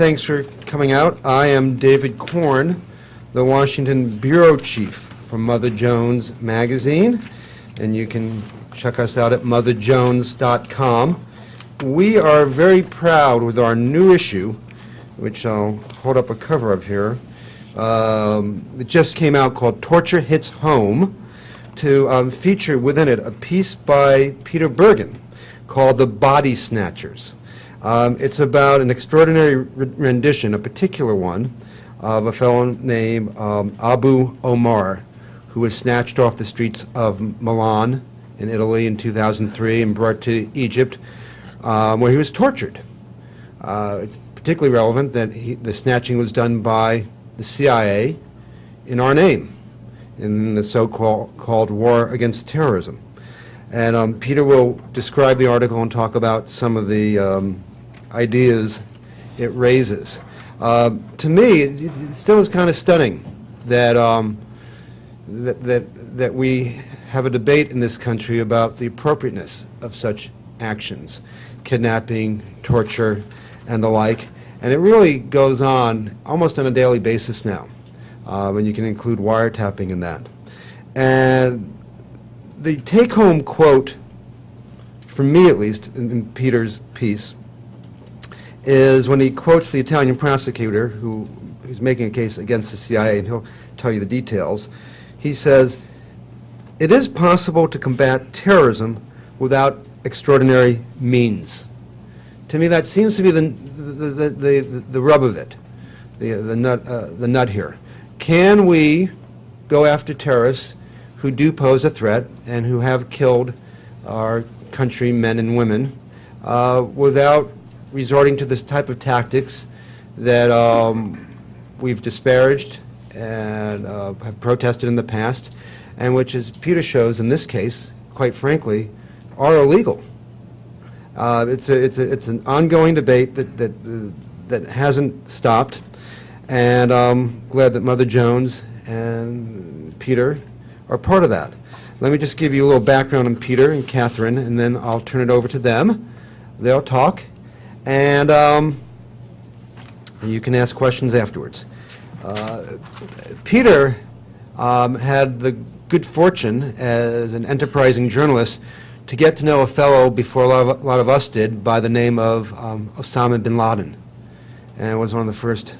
thanks for coming out. I am David Korn, the Washington Bureau Chief from Mother Jones Magazine, and you can check us out at motherjones.com. We are very proud with our new issue, which I'll hold up a cover of here. It just came out called Torture Hits Home, to feature within it a piece by Peter Bergen called The Body Snatchers. It's about an extraordinary rendition, a particular one, of a fellow named Abu Omar, who was snatched off the streets of Milan in Italy in 2003 and brought to Egypt, where he was tortured. It's particularly relevant that the snatching was done by the CIA in our name, in the so-called war against terrorism. And Peter will describe the article and talk about some of the ideas it raises. To me, it still is kind of stunning that, that we have a debate in this country about the appropriateness of such actions, kidnapping, torture, and the like. And it really goes on almost on a daily basis now, and you can include wiretapping in that. And the take-home quote, for me at least, in Peter's piece, is when he quotes the Italian prosecutor who's making a case against the CIA, and he'll tell you the details. He says, "It is possible to combat terrorism without extraordinary means." To me, that seems to be the rub of it, the nut here. Can we go after terrorists who do pose a threat and who have killed our country men and women without resorting to this type of tactics that we've disparaged and have protested in the past, and which, as Peter shows in this case, quite frankly, are illegal? It's an ongoing debate that hasn't stopped, and I'm glad that Mother Jones and Peter are part of that. Let me just give you a little background on Peter and Katherine, and then I'll turn it over to them. They'll talk, and you can ask questions afterwards. Peter had the good fortune as an enterprising journalist to get to know a fellow before a lot of us did by the name of Osama bin Laden, and was one of the first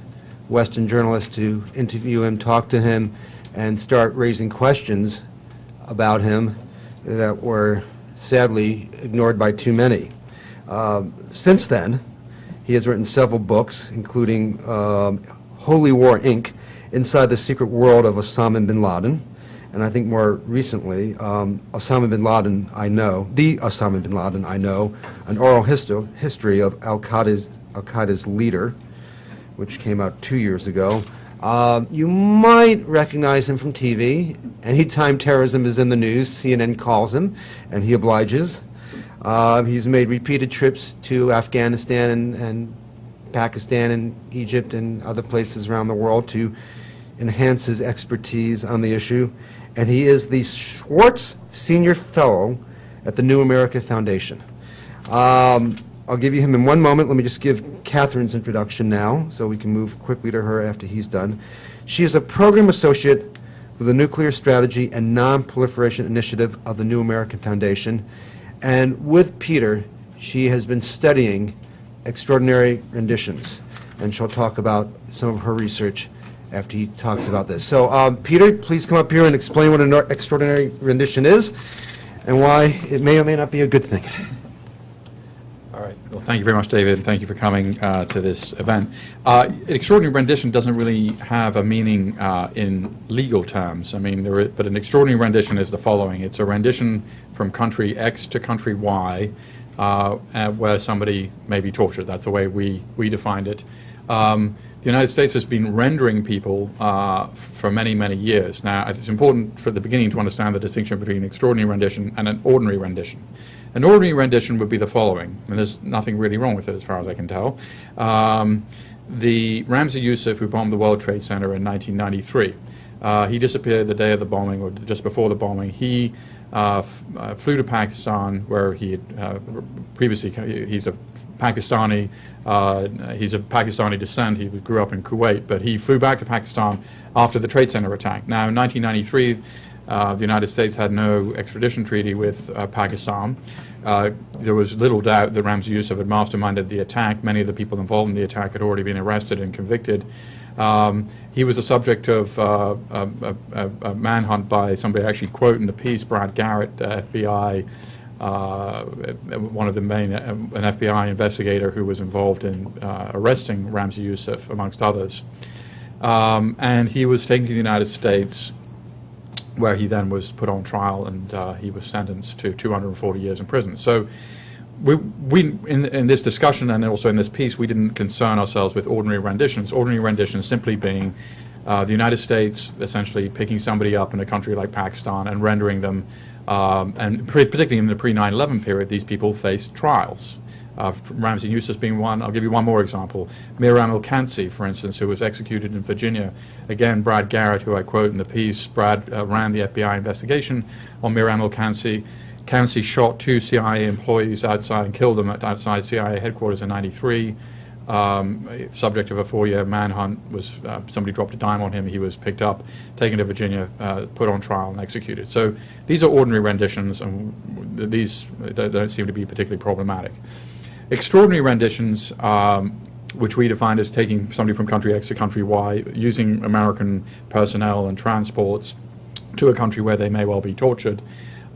Western journalists to interview him, talk to him, and start raising questions about him that were sadly ignored by too many. Since then, he has written several books, including Holy War, Inc., Inside the Secret World of Osama bin Laden, and I think more recently, Osama bin Laden I Know, The Osama bin Laden I Know, An Oral History of Al-Qaeda's Leader, which came out 2 years ago. You might recognize him from TV. Anytime terrorism is in the news, CNN calls him, and he obliges. He's made repeated trips to Afghanistan and Pakistan and Egypt and other places around the world to enhance his expertise on the issue. And he is the Schwartz Senior Fellow at the New America Foundation. I'll give you him in one moment. Let me just give Katherine's introduction now, so we can move quickly to her after he's done. She is a Program Associate for the Nuclear Strategy and Non-Proliferation Initiative of the New American Foundation. And with Peter, she has been studying extraordinary renditions, and she'll talk about some of her research after he talks about this. So, Peter, please come up here and explain what an extraordinary rendition is and why it may or may not be a good thing. All right. Well, thank you very much, David, and thank you for coming to this event. An extraordinary rendition doesn't really have a meaning in legal terms. I mean, but an extraordinary rendition is the following. It's a rendition from country X to country Y where somebody may be tortured. That's the way we defined it. The United States has been rendering people for many, many years. Now, it's important for the beginning to understand the distinction between an extraordinary rendition and an ordinary rendition. An ordinary rendition would be the following, and there's nothing really wrong with it as far as I can tell. The Ramzi Youssef, who bombed the World Trade Center in 1993, he disappeared the day of the bombing or just before the bombing. He flew to Pakistan, where he had previously, he's of Pakistani descent. He grew up in Kuwait, but he flew back to Pakistan after the Trade Center attack. Now, in 1993, the United States had no extradition treaty with Pakistan. There was little doubt that Ramzi Yousef had masterminded the attack. Many of the people involved in the attack had already been arrested and convicted. He was the subject of a manhunt by somebody, I actually quote in the piece, Brad Garrett, FBI, one of the main, an FBI investigator who was involved in arresting Ramzi Yousef, amongst others. And he was taken to the United States, where he then was put on trial, and he was sentenced to 240 years in prison. So we in this discussion and also in this piece, we didn't concern ourselves with ordinary renditions. Ordinary renditions simply being the United States essentially picking somebody up in a country like Pakistan and rendering them, and particularly in the pre-9/11 period, these people faced trials. Ramzi Yousef being one. I'll give you one more example. Miram al-Kansi, for instance, who was executed in Virginia. Again, Brad Garrett, who I quote in the piece, Brad ran the FBI investigation on Miram al-Kansi. Kansi shot 2 CIA employees outside and killed them outside CIA headquarters in '93. Subject of a 4-year manhunt was somebody dropped a dime on him. He was picked up, taken to Virginia, put on trial, and executed. So these are ordinary renditions, and these don't seem to be particularly problematic. Extraordinary renditions, which we define as taking somebody from country X to country Y, using American personnel and transports to a country where they may well be tortured,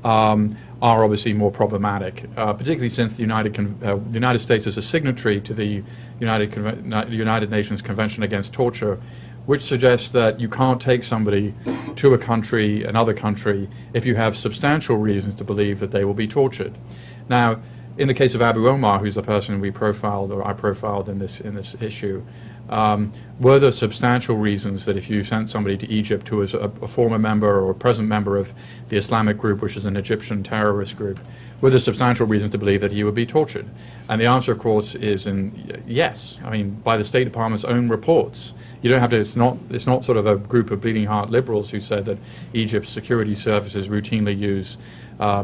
are obviously more problematic, particularly since the United States is a signatory to the United Nations Convention Against Torture, which suggests that you can't take somebody to a country, another country, if you have substantial reasons to believe that they will be tortured. Now, in the case of Abu Omar, who's the person we profiled, or I profiled in this issue, were there substantial reasons that if you sent somebody to Egypt who was a former member or a present member of the Islamic group, which is an Egyptian terrorist group, were there substantial reasons to believe that he would be tortured? And the answer, of course, is yes. I mean, by the State Department's own reports. You don't have to. It's not sort of a group of bleeding heart liberals who said that Egypt's security services routinely use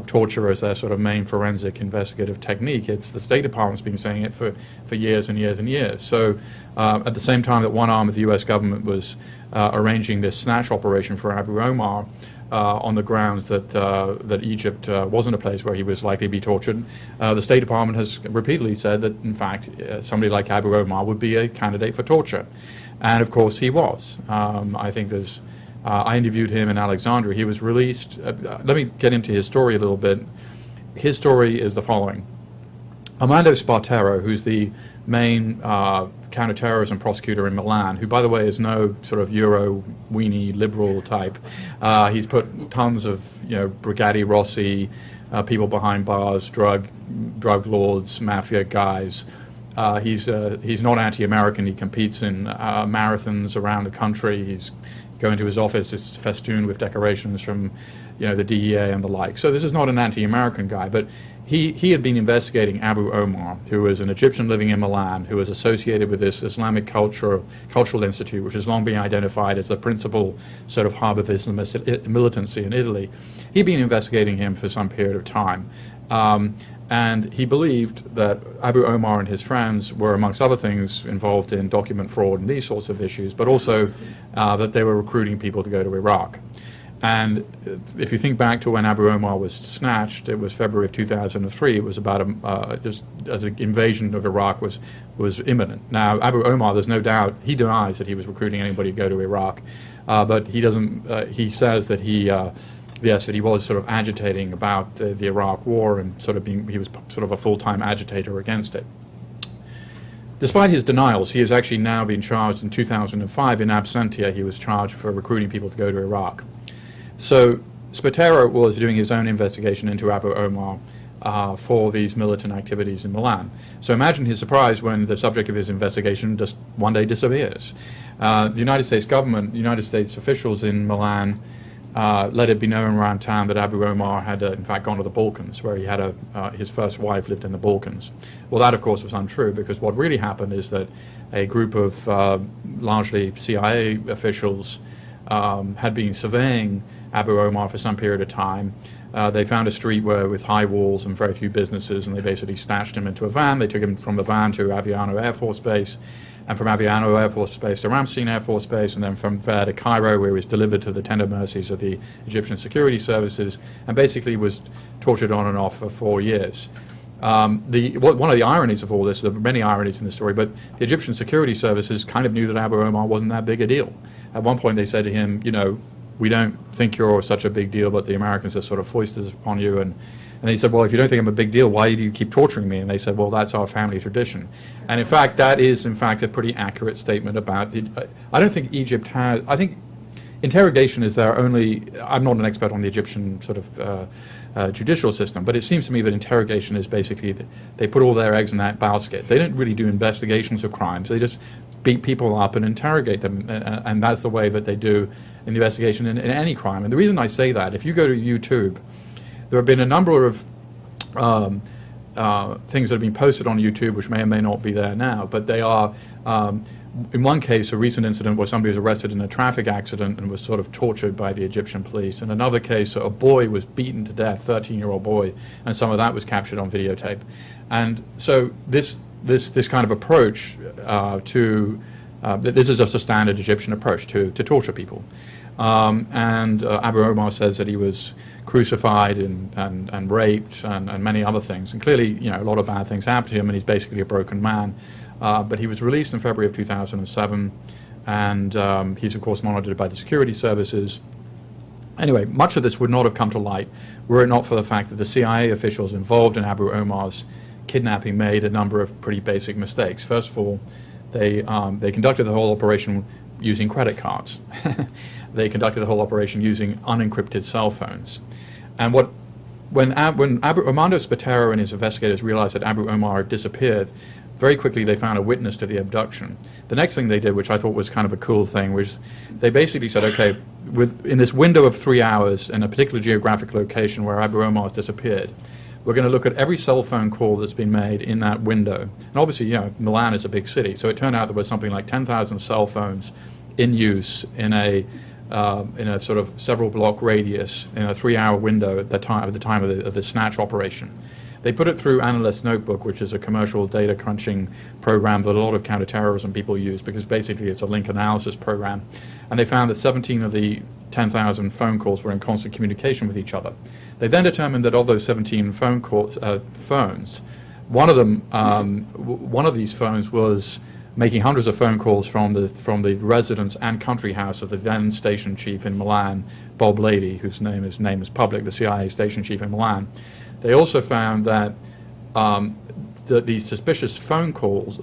torture as their sort of main forensic investigative technique. It's the State Department's been saying it for years and years and years. So at the same time that one arm of the U.S. government was arranging this snatch operation for Abu Omar on the grounds that Egypt wasn't a place where he was likely to be tortured, the State Department has repeatedly said that, in fact, somebody like Abu Omar would be a candidate for torture. And, of course, he was. I think there's... I interviewed him in Alexandria. He was released. Let me get into his story a little bit. His story is the following. Armando Spartero, who's the main counterterrorism prosecutor in Milan, who, by the way, is no sort of Euro weenie liberal type. He's put tons of, Brigati Rossi, people behind bars, drug lords, mafia guys. He's not anti-American. He competes in marathons around the country. He's going to his office, it's festooned with decorations from, the DEA and the like. So this is not an anti-American guy, but he had been investigating Abu Omar, who was an Egyptian living in Milan, who was associated with this Islamic cultural institute, which has long been identified as the principal sort of hub of Islamist militancy in Italy. He'd been investigating him for some period of time. And he believed that Abu Omar and his friends were, amongst other things, involved in document fraud and these sorts of issues, but also that they were recruiting people to go to Iraq. And if you think back to when Abu Omar was snatched, it was February of 2003. It was about just as the invasion of Iraq was imminent. Now, Abu Omar, there's no doubt, he denies that he was recruiting anybody to go to Iraq, but he doesn't. He says that yes, that he was sort of agitating about the Iraq War and he was sort of a full-time agitator against it. Despite his denials, he has actually now been charged in 2005 in absentia. He was charged for recruiting people to go to Iraq. So Spartero was doing his own investigation into Abu Omar for these militant activities in Milan. So imagine his surprise when the subject of his investigation just one day disappears. The United States government, United States officials in Milan let it be known around town that Abu Omar had in fact gone to the Balkans, where he had his first wife lived in the Balkans. Well, that of course was untrue, because what really happened is that a group of largely CIA officials had been surveying Abu Omar for some period of time. They found a street with high walls and very few businesses, and they basically snatched him into a van. They took him from the van to Aviano Air Force Base, and from Aviano Air Force Base to Ramstein Air Force Base, and then from there to Cairo, where he was delivered to the tender mercies of the Egyptian security services, and basically was tortured on and off for 4 years. One of the ironies of all this, there are many ironies in the story, but the Egyptian security services kind of knew that Abu Omar wasn't that big a deal. At one point they said to him, you know, we don't think you're such a big deal, but the Americans have sort of foisted this upon you. And he said, well, if you don't think I'm a big deal, why do you keep torturing me? And they said, well, that's our family tradition. And in fact, that is, in fact, a pretty accurate statement about the... I don't think Egypt has... I think interrogation is their only... I'm not an expert on the Egyptian sort of judicial system, but it seems to me that interrogation is basically... They put all their eggs in that basket. They don't really do investigations of crimes. They just beat people up and interrogate them, and that's the way that they do an investigation in any crime. And the reason I say that, if you go to YouTube, there have been a number of things that have been posted on YouTube which may or may not be there now, but they are, in one case, a recent incident where somebody was arrested in a traffic accident and was sort of tortured by the Egyptian police. In another case, a boy was beaten to death, 13-year-old boy, and some of that was captured on videotape. And so this kind of approach this is just a standard Egyptian approach to torture people. Abu Omar says that he was crucified and raped and many other things. And clearly, you know, a lot of bad things happened to him, and he's basically a broken man. But he was released in February of 2007, and he's, of course, monitored by the security services. Anyway, much of this would not have come to light were it not for the fact that the CIA officials involved in Abu Omar's kidnapping made a number of pretty basic mistakes. First of all, they conducted the whole operation using credit cards. They conducted the whole operation using unencrypted cell phones. And when Armando Spatero and his investigators realized that Abu Omar had disappeared, very quickly they found a witness to the abduction. The next thing they did, which I thought was kind of a cool thing, was they basically said, okay, in this window of 3 hours in a particular geographic location where Abu Omar has disappeared, we're going to look at every cell phone call that's been made in that window. And obviously, you know, Milan is a big city, so it turned out there was something like 10,000 cell phones in use in a sort of several block radius in a 3-hour window at the time of the snatch operation. They put it through Analyst Notebook, which is a commercial data crunching program that a lot of counterterrorism people use, because basically it's a link analysis program. And they found that 17 of the 10,000 phone calls were in constant communication with each other. They then determined that of those 17 phones, one of these phones was making hundreds of phone calls from the residence and country house of the then station chief in Milan, Bob Lady, whose name is public, the CIA station chief in Milan. They also found that these suspicious phone calls,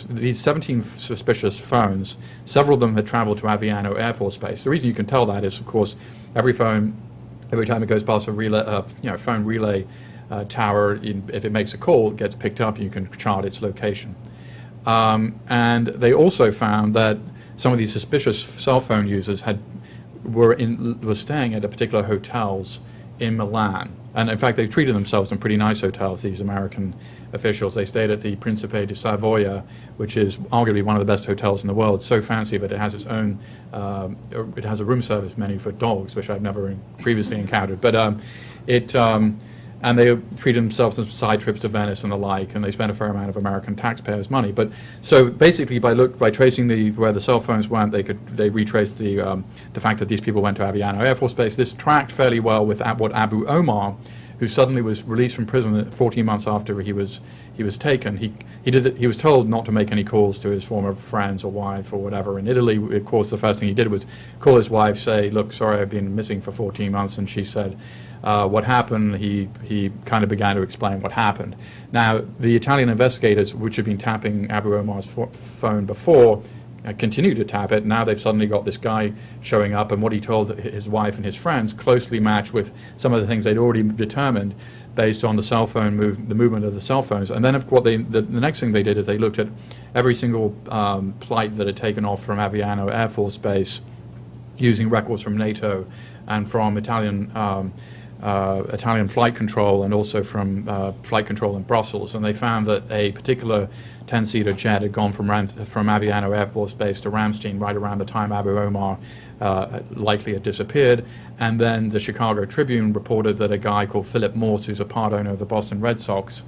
these 17 suspicious phones, several of them had traveled to Aviano Air Force Base. The reason you can tell that is, of course, every time it goes past a phone relay tower, if it makes a call, it gets picked up and you can chart its location. And they also found that some of these suspicious cell phone users were staying at particular hotels in Milan. And in fact, they've treated themselves in pretty nice hotels, these American officials. They stayed at the Principe di Savoia, which is arguably one of the best hotels in the world, so fancy that it has its own, it has a room service menu for dogs, which I've never previously encountered. But and they treated themselves as side trips to Venice and the like, and they spent a fair amount of American taxpayers' money. But so basically, by tracing where the cell phones went, they retraced the fact that these people went to Aviano Air Force Base. This tracked fairly well with what Abu Omar, who suddenly was released from prison 14 months after he was taken. He was told not to make any calls to his former friends or wife or whatever. In Italy, of course, the first thing he did was call his wife, say, "Look, sorry, I've been missing for 14 months," and she said, what happened. He kind of began to explain what happened. Now, the Italian investigators, which had been tapping Abu Omar's phone before, continued to tap it. Now they've suddenly got this guy showing up, and what he told his wife and his friends closely matched with some of the things they'd already determined based on the cell phone the movement of the cell phones. And then the next thing they did is they looked at every single flight that had taken off from Aviano Air Force Base using records from NATO and from Italian Italian flight control and also from flight control in Brussels, and they found that a particular 10-seater jet had gone from Aviano Air Force Base to Ramstein right around the time Abu Omar likely had disappeared. And then the Chicago Tribune reported that a guy called Philip Morse, who's a part owner of the Boston Red Sox,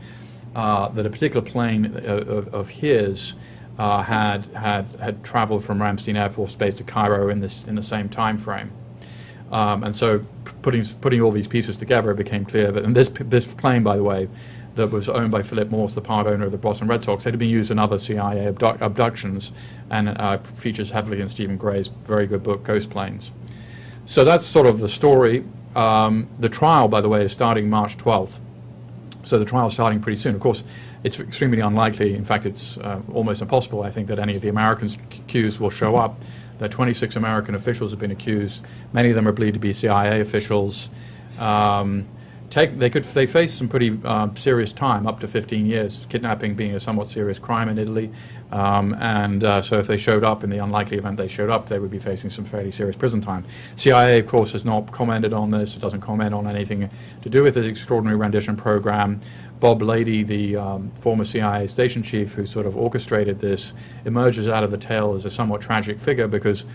that a particular plane of his had traveled from Ramstein Air Force Base to Cairo in the same time frame. And so putting all these pieces together, it became clear that, and this plane, by the way, that was owned by Philip Morse, the part owner of the Boston Red Sox, had been used in other CIA abductions and features heavily in Stephen Gray's very good book, Ghost Planes. So that's sort of the story. The trial, by the way, is starting March 12th. So the trial is starting pretty soon. Of course, it's extremely unlikely, in fact, it's almost impossible, I think, that any of the Americans accused will show up. There are 26 American officials have been accused. Many of them are believed to be CIA officials. They face some pretty serious time, up to 15 years, kidnapping being a somewhat serious crime in Italy. So if they showed up, in the unlikely event they showed up, they would be facing some fairly serious prison time. CIA, of course, has not commented on this. It doesn't comment on anything to do with the extraordinary rendition program. Bob Lady, the former CIA station chief who sort of orchestrated this, emerges out of the tale as a somewhat tragic figure because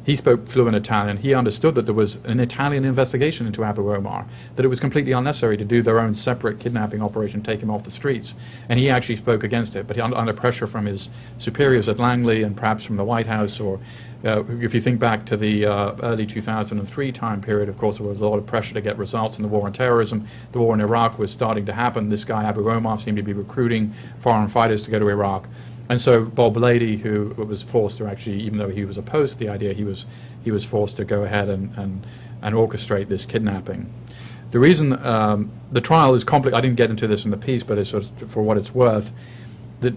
he spoke fluent Italian. He understood that there was an Italian investigation into Abu Omar, that it was completely unnecessary to do their own separate kidnapping operation, take him off the streets. And he actually spoke against it, but under pressure from his superiors at Langley and perhaps from the White House, or if you think back to the early 2003 time period, of course, there was a lot of pressure to get results in the war on terrorism. The war in Iraq was starting to happen. This guy, Abu Omar, seemed to be recruiting foreign fighters to go to Iraq. And so Bob Lady, who was forced to actually, even though he was opposed to the idea, he was forced to go ahead and orchestrate this kidnapping. The reason the trial is complicated, I didn't get into this in the piece, but it's sort of, for what it's worth, that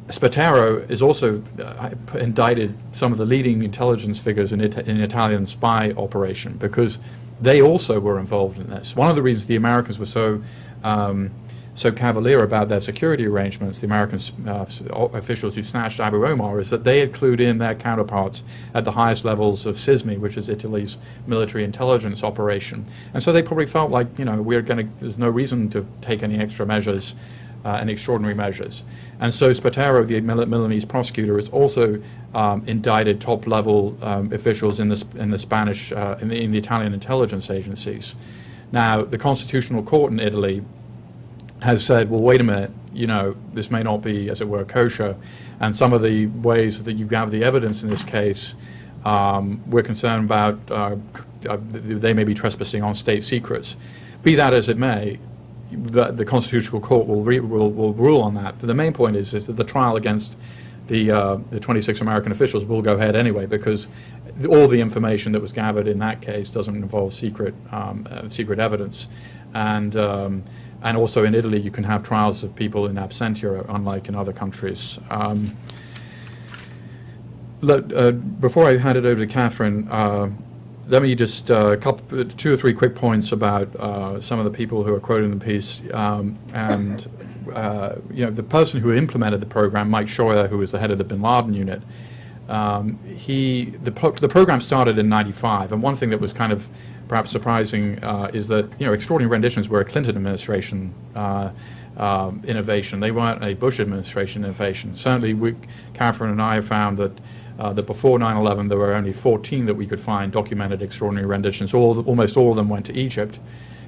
Spataro is also indicted some of the leading intelligence figures in Italian spy operation because they also were involved in this. One of the reasons the Americans were so cavalier about their security arrangements, the American officials who snatched Abu Omar, is that they had clued in their counterparts at the highest levels of SISMI, which is Italy's military intelligence operation. And so they probably felt like, there's no reason to take any extra measures, any extraordinary measures. And so Spataro, the Milanese prosecutor, has also indicted top-level officials in the Spanish, in the Italian intelligence agencies. Now, the Constitutional Court in Italy has said, well, wait a minute, this may not be, as it were, kosher, and some of the ways that you gather the evidence in this case, we're concerned about, they may be trespassing on state secrets. Be that as it may, the Constitutional Court will rule on that. But the main point is that the trial against the 26 American officials will go ahead anyway, because all the information that was gathered in that case doesn't involve secret evidence. And also in Italy, you can have trials of people in absentia, unlike in other countries. Before I hand it over to Katherine, let me just two or three quick points about some of the people who are quoted in the piece. The person who implemented the program, Mike Scheuer, who was the head of the Bin Laden unit, the program started in '95, and one thing that was kind of perhaps surprising is that extraordinary renditions were a Clinton administration innovation. They weren't a Bush administration innovation. Certainly, Katherine and I have found that before 9/11 there were only 14 that we could find documented extraordinary renditions. Almost all of them went to Egypt.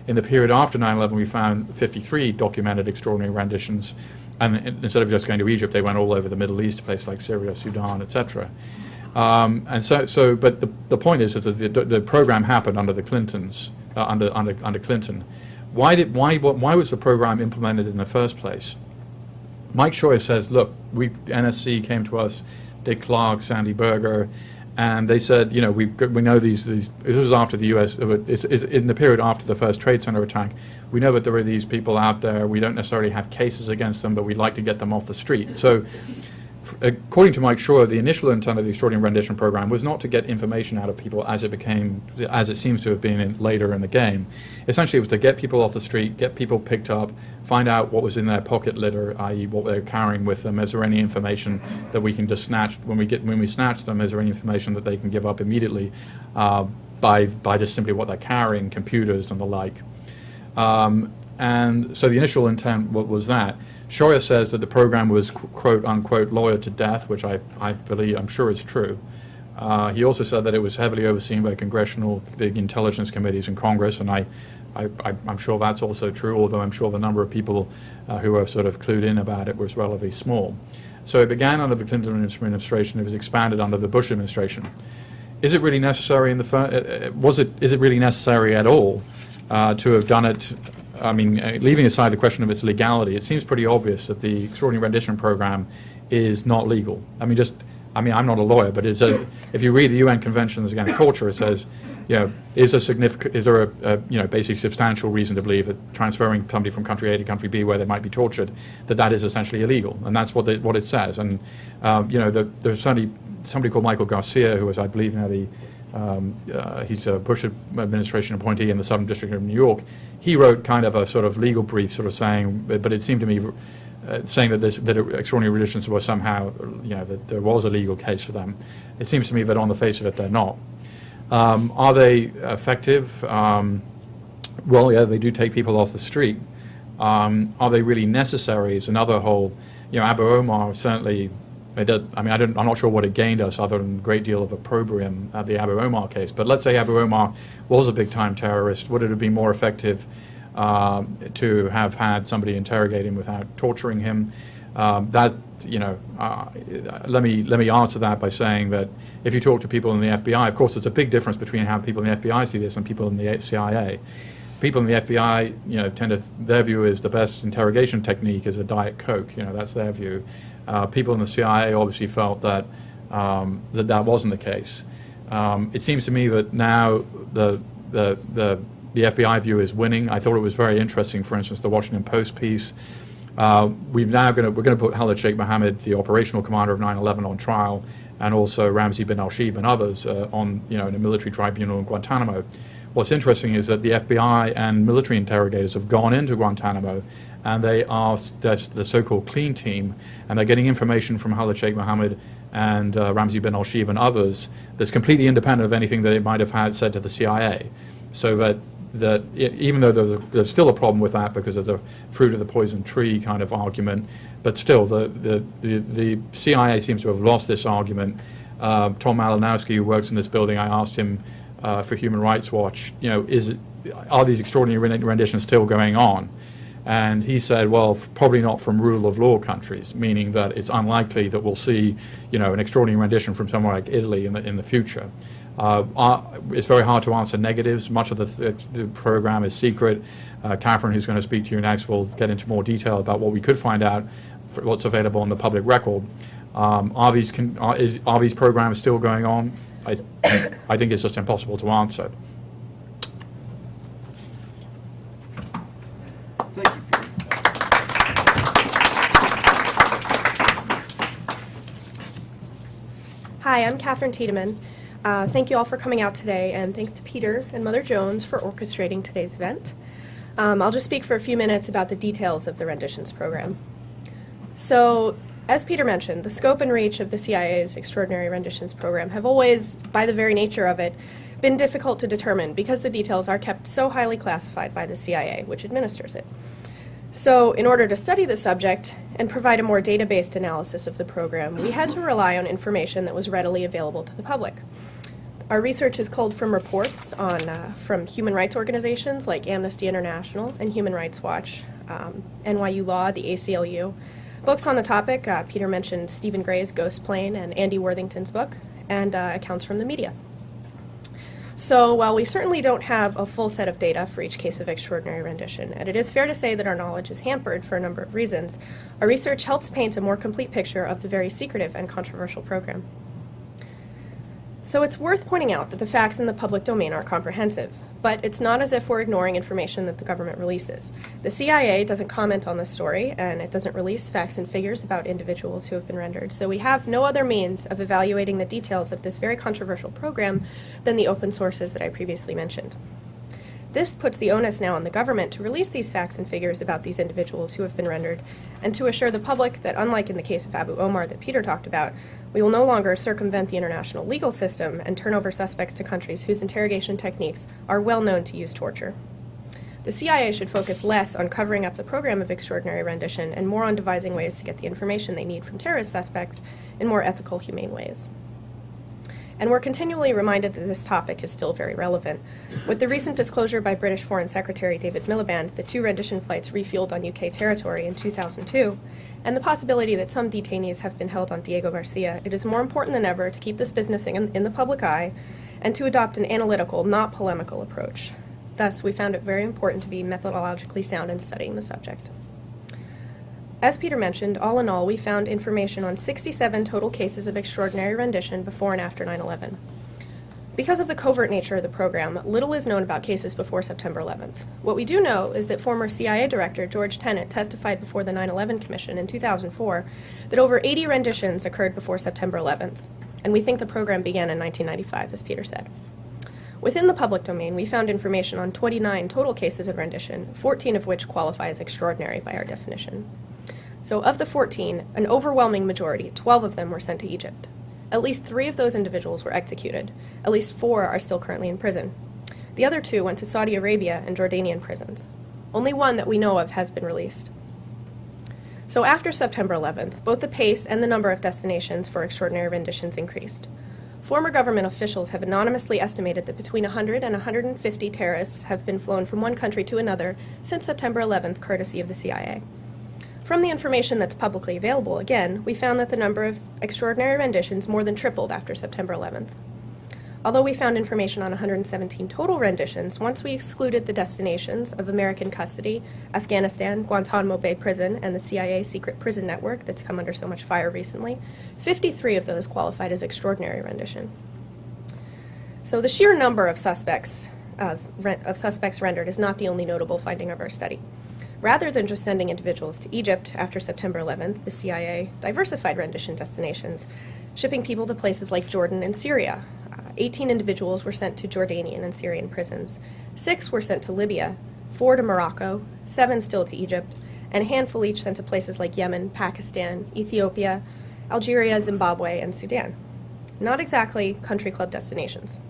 In the period after 9/11, we found 53 documented extraordinary renditions. And instead of just going to Egypt, they went all over the Middle East, places like Syria, Sudan, etc. But the point is that the program happened under the Clintons, under Clinton. Why was the program implemented in the first place? Mike Scheuer says, look, NSC came to us, Dick Clark, Sandy Berger, and they said, we know these. This was after the U.S. It's in the period after the first Trade Center attack. We know that there are these people out there. We don't necessarily have cases against them, but we'd like to get them off the street. So, according to Mike Scheuer, the initial intent of the Extraordinary Rendition Program was not to get information out of people as it seems to have been later in the game. Essentially, it was to get people off the street, get people picked up, find out what was in their pocket litter, i.e. what they're carrying with them. Is there any information that we can just snatch when we snatch them? Is there any information that they can give up immediately? by just simply what they're carrying, computers and the like. And so the initial intent was that. Scheuer says that the program was quote unquote lawyered to death, which I'm sure is true. He also said that it was heavily overseen by the intelligence committees in Congress, and I'm sure that's also true, although I'm sure the number of people who are sort of clued in about it was relatively small. So it began under the Clinton administration. It was expanded under the Bush administration. Is it really necessary is it really necessary at all to have done it? I mean, leaving aside the question of its legality, it seems pretty obvious that the extraordinary rendition program is not legal. I'm not a lawyer, but it says, if you read the UN Conventions Against Torture, it says, is there a basically substantial reason to believe that transferring somebody from country A to country B where they might be tortured, that is essentially illegal, and that's what it says. And there's somebody called Michael Garcia, who is, I believe, now he's a Bush administration appointee in the Southern District of New York. He wrote kind of a sort of legal brief, sort of saying, but it seemed to me. Saying that extraordinary renditions were somehow, that there was a legal case for them. It seems to me that on the face of it, they're not. Are they effective? Well, yeah, they do take people off the street. Are they really necessary is another whole, Abu Omar certainly, I'm not sure what it gained us other than a great deal of opprobrium at the Abu Omar case. But let's say Abu Omar was a big-time terrorist. Would it have been more effective to have had somebody interrogate him without torturing him? Let me answer that by saying that if you talk to people in the FBI, of course, there's a big difference between how people in the FBI see this and people in the CIA. People in the FBI, their view is the best interrogation technique is a Diet Coke. That's their view. People in the CIA obviously felt that that wasn't the case. It seems to me that now the FBI view is winning. I thought it was very interesting, for instance, the Washington Post piece. We're going to put Khalid Sheikh Mohammed, the operational commander of 9/11, on trial, and also Ramzi bin al-Shibh and others in a military tribunal in Guantanamo. What's interesting is that the FBI and military interrogators have gone into Guantanamo, and that's the so-called clean team, and they're getting information from Khalid Sheikh Mohammed and Ramzi bin al-Shibh and others that's completely independent of anything that they might have said to the CIA. So that even though there's still a problem with that because of the fruit of the poison tree kind of argument, but still the CIA seems to have lost this argument. Tom Malinowski, who works in this building, I asked him for Human Rights Watch, are these extraordinary renditions still going on? And he said, well, probably not from rule of law countries, meaning that it's unlikely that we'll see, an extraordinary rendition from somewhere like Italy in the future. It's very hard to answer negatives. Much of the program is secret. Katherine, who's going to speak to you next, will get into more detail about what we could find out, what's available on the public record. Are these programs still going on? I think it's just impossible to answer. Thank you, Peter. Hi, I'm Katherine Tiedemann. Thank you all for coming out today, and thanks to Peter and Mother Jones for orchestrating today's event. I'll just speak for a few minutes about the details of the renditions program. So, as Peter mentioned, the scope and reach of the CIA's Extraordinary Renditions Program have always, by the very nature of it, been difficult to determine because the details are kept so highly classified by the CIA, which administers it. So, in order to study the subject and provide a more data-based analysis of the program, we had to rely on information that was readily available to the public. Our research is culled from reports from human rights organizations like Amnesty International and Human Rights Watch, NYU Law, the ACLU. Books on the topic, Peter mentioned Stephen Gray's Ghost Plane and Andy Worthington's book, and accounts from the media. So while we certainly don't have a full set of data for each case of extraordinary rendition, and it is fair to say that our knowledge is hampered for a number of reasons, our research helps paint a more complete picture of the very secretive and controversial program. So it's worth pointing out that the facts in the public domain are comprehensive, but it's not as if we're ignoring information that the government releases. The CIA doesn't comment on this story, and it doesn't release facts and figures about individuals who have been rendered, so we have no other means of evaluating the details of this very controversial program than the open sources that I previously mentioned. This puts the onus now on the government to release these facts and figures about these individuals who have been rendered, and to assure the public that, unlike in the case of Abu Omar that Peter talked about, we will no longer circumvent the international legal system and turn over suspects to countries whose interrogation techniques are well known to use torture. The CIA should focus less on covering up the program of extraordinary rendition and more on devising ways to get the information they need from terrorist suspects in more ethical, humane ways. And we're continually reminded that this topic is still very relevant. With the recent disclosure by British Foreign Secretary David Miliband that 2 rendition flights refueled on UK territory in 2002, and the possibility that some detainees have been held on Diego Garcia, it is more important than ever to keep this business in the public eye and to adopt an analytical, not polemical approach. Thus, we found it very important to be methodologically sound in studying the subject. As Peter mentioned, all in all, we found information on 67 total cases of extraordinary rendition before and after 9/11. Because of the covert nature of the program, little is known about cases before September 11th. What we do know is that former CIA Director George Tenet testified before the 9/11 Commission in 2004 that over 80 renditions occurred before September 11th, and we think the program began in 1995, as Peter said. Within the public domain, we found information on 29 total cases of rendition, 14 of which qualify as extraordinary by our definition. So of the 14, an overwhelming majority, 12 of them, were sent to Egypt. At least 3 of those individuals were executed. At least 4 are still currently in prison. The other 2 went to Saudi Arabia and Jordanian prisons. Only 1 that we know of has been released. So after September 11th, both the pace and the number of destinations for extraordinary renditions increased. Former government officials have anonymously estimated that between 100 and 150 terrorists have been flown from one country to another since September 11th, courtesy of the CIA. From the information that's publicly available, again, we found that the number of extraordinary renditions more than tripled after September 11th. Although we found information on 117 total renditions, once we excluded the destinations of American custody, Afghanistan, Guantanamo Bay Prison, and the CIA secret prison network that's come under so much fire recently, 53 of those qualified as extraordinary rendition. So the sheer number of suspects rendered is not the only notable finding of our study. Rather than just sending individuals to Egypt after September 11th, the CIA diversified rendition destinations, shipping people to places like Jordan and Syria. 18 individuals were sent to Jordanian and Syrian prisons. 6 were sent to Libya, 4 to Morocco, 7 still to Egypt, and a handful each sent to places like Yemen, Pakistan, Ethiopia, Algeria, Zimbabwe, and Sudan. Not exactly country club destinations.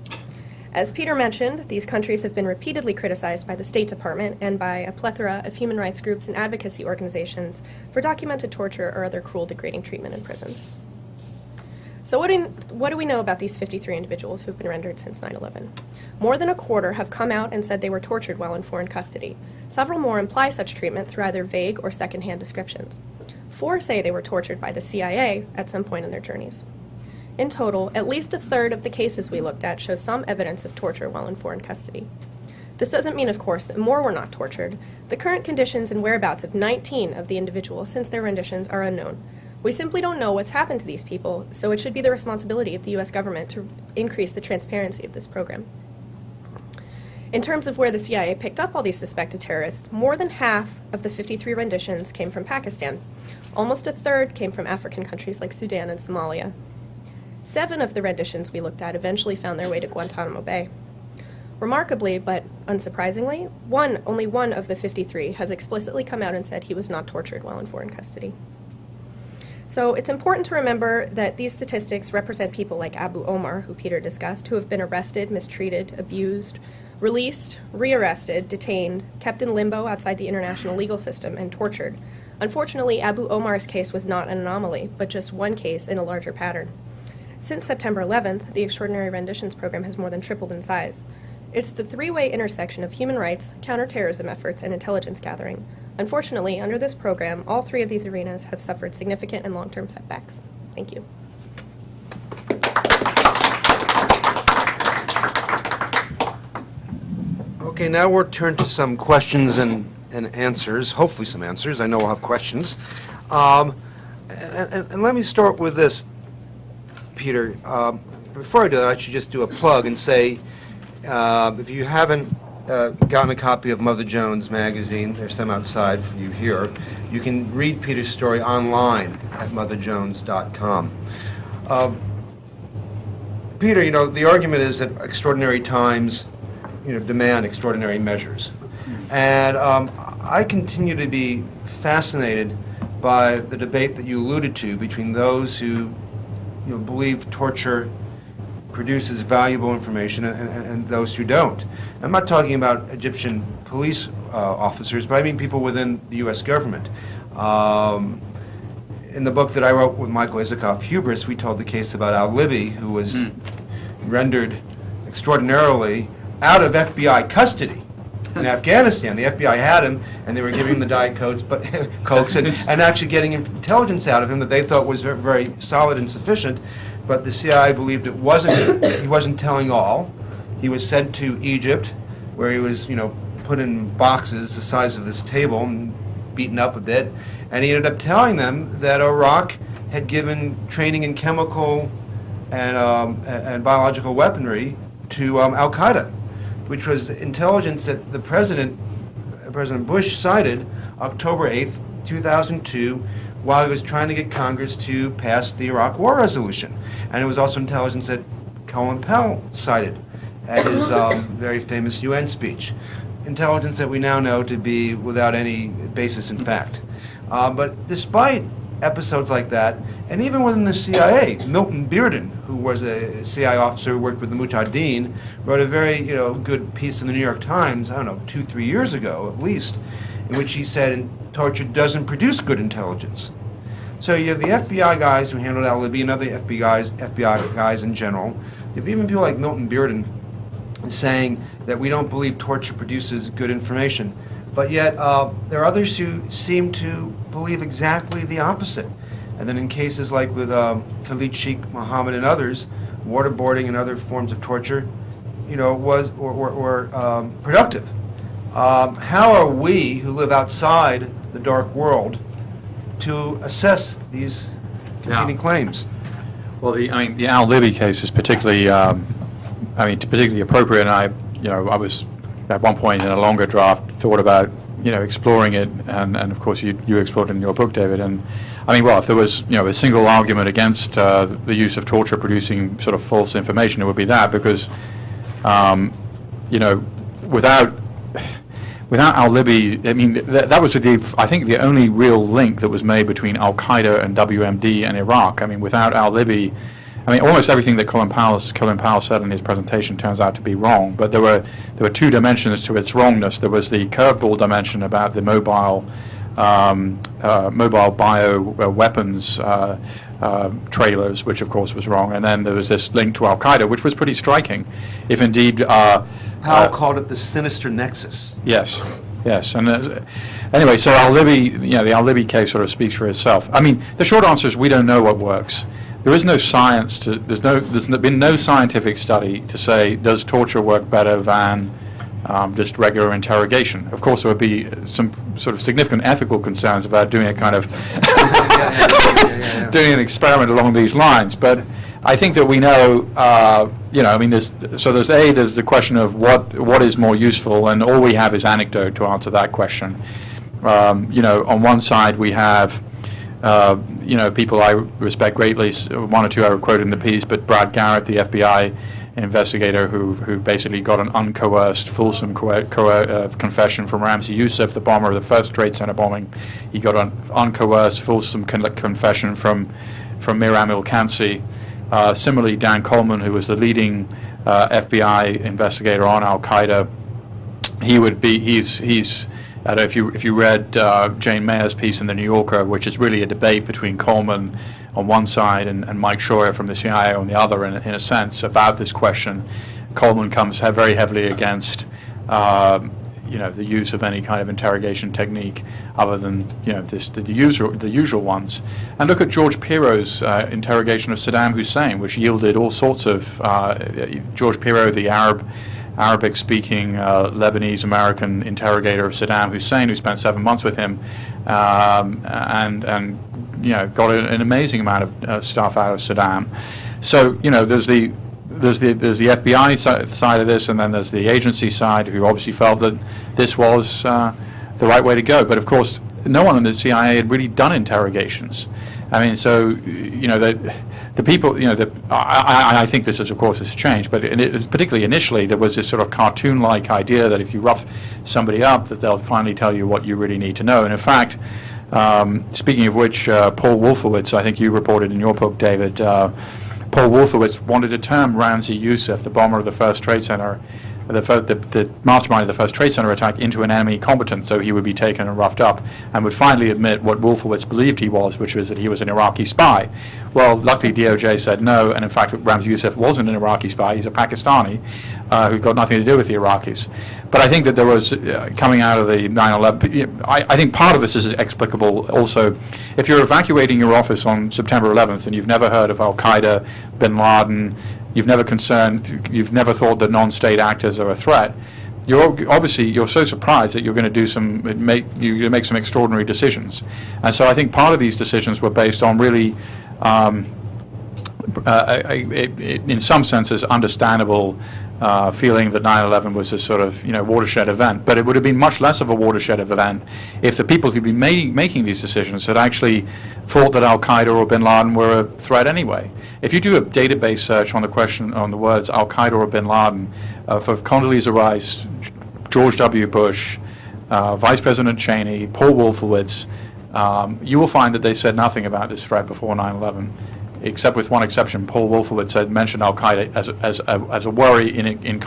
As Peter mentioned, these countries have been repeatedly criticized by the State Department and by a plethora of human rights groups and advocacy organizations for documented torture or other cruel, degrading treatment in prisons. So what do we know about these 53 individuals who have been rendered since 9/11? More than a quarter have come out and said they were tortured while in foreign custody. Several more imply such treatment through either vague or secondhand descriptions. 4 say they were tortured by the CIA at some point in their journeys. In total, at least a third of the cases we looked at show some evidence of torture while in foreign custody. This doesn't mean, of course, that more were not tortured. The current conditions and whereabouts of 19 of the individuals since their renditions are unknown. We simply don't know what's happened to these people, so it should be the responsibility of the U.S. government to increase the transparency of this program. In terms of where the CIA picked up all these suspected terrorists, more than half of the 53 renditions came from Pakistan. Almost a third came from African countries like Sudan and Somalia. 7 of the renditions we looked at eventually found their way to Guantanamo Bay. Remarkably, but unsurprisingly, only one of the 53 has explicitly come out and said he was not tortured while in foreign custody. So it's important to remember that these statistics represent people like Abu Omar, who Peter discussed, who have been arrested, mistreated, abused, released, rearrested, detained, kept in limbo outside the international legal system, and tortured. Unfortunately, Abu Omar's case was not an anomaly, but just one case in a larger pattern. Since September 11th, the Extraordinary Renditions Program has more than tripled in size. It's the three-way intersection of human rights, counterterrorism efforts, and intelligence gathering. Unfortunately, under this program, all 3 of these arenas have suffered significant and long-term setbacks. Thank you. Okay, now we'll turn to some questions and answers, hopefully some answers. I know we'll have questions. And let me start with this, Peter. Before I do that, I should just do a plug and say, if you haven't gotten a copy of Mother Jones magazine, there's some outside for you here, you can read Peter's story online at motherjones.com. Peter, you know, the argument is that extraordinary times demand extraordinary measures. And I continue to be fascinated by the debate that you alluded to between those who believe torture produces valuable information and those who don't. I'm not talking about Egyptian police officers, but I mean people within the U.S. government. In the book that I wrote with Michael Isikoff Hubris, we told the case about al-Libi, who was rendered extraordinarily out of FBI custody in Afghanistan. The FBI had him, and they were giving him the Diet Cokes and actually getting intelligence out of him that they thought was very, very solid and sufficient. But the CIA believed it wasn't. He wasn't telling all. He was sent to Egypt, where he was, put in boxes the size of this table and beaten up a bit. And he ended up telling them that Iraq had given training in chemical and biological weaponry to al-Qaeda, which was intelligence that the President Bush cited October 8th, 2002, while he was trying to get Congress to pass the Iraq War resolution. And it was also intelligence that Colin Powell cited at his very famous UN speech. Intelligence that we now know to be without any basis in fact. But despite episodes like that, and even within the CIA, Milton Bearden, who was a CIA officer who worked with the Mujahideen, wrote a very good piece in the New York Times, 2-3 years ago at least, in which he said torture doesn't produce good intelligence. So you have the FBI guys who handled al-Libi and other FBI guys in general. You have even people like Milton Bearden saying that we don't believe torture produces good information. But yet there are others who seem to believe exactly the opposite. And then in cases like with Khalid Sheikh Mohammed and others, waterboarding and other forms of torture, were productive. How are we who live outside the dark world to assess these competing claims? Well, the al-Libi case is particularly, particularly appropriate. And I was at one point in a longer draft thought about exploring it, and of course you explored it in your book, David. And if there was a single argument against the use of torture producing sort of false information, it would be that, because without al-Libi, that was I think the only real link that was made between al-Qaeda and WMD and Iraq. Without al-Libi, almost everything that Colin Powell said in his presentation turns out to be wrong. But there were two dimensions to its wrongness. There was the curveball dimension about the mobile bio weapons trailers, which of course was wrong. And then there was this link to al-Qaeda, which was pretty striking, if indeed. Powell called it the sinister nexus. Yes. And anyway, so al-Libi, the al-Libi case sort of speaks for itself. The short answer is we don't know what works. There is no science there's been no scientific study to say, does torture work better than just regular interrogation? Of course, there would be some sort of significant ethical concerns about doing a kind of doing an experiment along these lines. But I think that we know, there's the question of what is more useful, and all we have is anecdote to answer that question. On one side we have people I respect greatly, one or two I were quoted in the piece, but Brad Garrett, the FBI investigator who basically got an uncoerced, fulsome confession from Ramzi Youssef, the bomber of the first Trade Center bombing. He got an uncoerced, fulsome confession from Miram Il-Kansi. Similarly, Dan Coleman, who was the leading FBI investigator on Al-Qaeda, he's if you read Jane Mayer's piece in The New Yorker, which is really a debate between Coleman on one side and Mike Scheuer from the CIA on the other, in a sense, about this question. Coleman comes very heavily against the use of any kind of interrogation technique other than the usual ones. And look at George Piro's interrogation of Saddam Hussein, which yielded all sorts of George Piro, the Arabic-speaking Lebanese-American interrogator of Saddam Hussein, who spent 7 months with him, and got an amazing amount of stuff out of Saddam. So there's the FBI side of this, and then there's the agency side, who obviously felt that this was the right way to go. But of course, no one in the CIA had really done interrogations. the people, I think this is, of course, has changed, but particularly initially, there was this sort of cartoon-like idea that if you rough somebody up, that they'll finally tell you what you really need to know. And in fact, speaking of which, Paul Wolfowitz, I think you reported in your book, David, Paul Wolfowitz wanted to turn Ramzi Youssef, the bomber of the First Trade Center, the mastermind of the First Trade Center attack, into an enemy combatant, so he would be taken and roughed up, and would finally admit what Wolfowitz believed he was, which was that he was an Iraqi spy. Well, luckily DOJ said no, and in fact Ramzi Youssef wasn't an Iraqi spy. He's a Pakistani who got nothing to do with the Iraqis. But I think that there was, coming out of the 9/11, I think part of this is explicable also. If you're evacuating your office on September 11th and you've never heard of Al-Qaeda, bin Laden, you've never thought that non-state actors are a threat, you're so surprised that you're going to make some extraordinary decisions. And so I think part of these decisions were based on really, in some senses, understandable feeling that 9/11 was a sort of watershed event. But it would have been much less of a watershed event if the people who'd been making these decisions had actually thought that Al-Qaeda or bin Laden were a threat anyway. If you do a database search on the words Al-Qaeda or bin Laden for Condoleezza Rice, George W. Bush, Vice President Cheney, Paul Wolfowitz, you will find that they said nothing about this threat before 9/11. Except with one exception. Paul Wolfowitz had mentioned Al-Qaeda as a worry in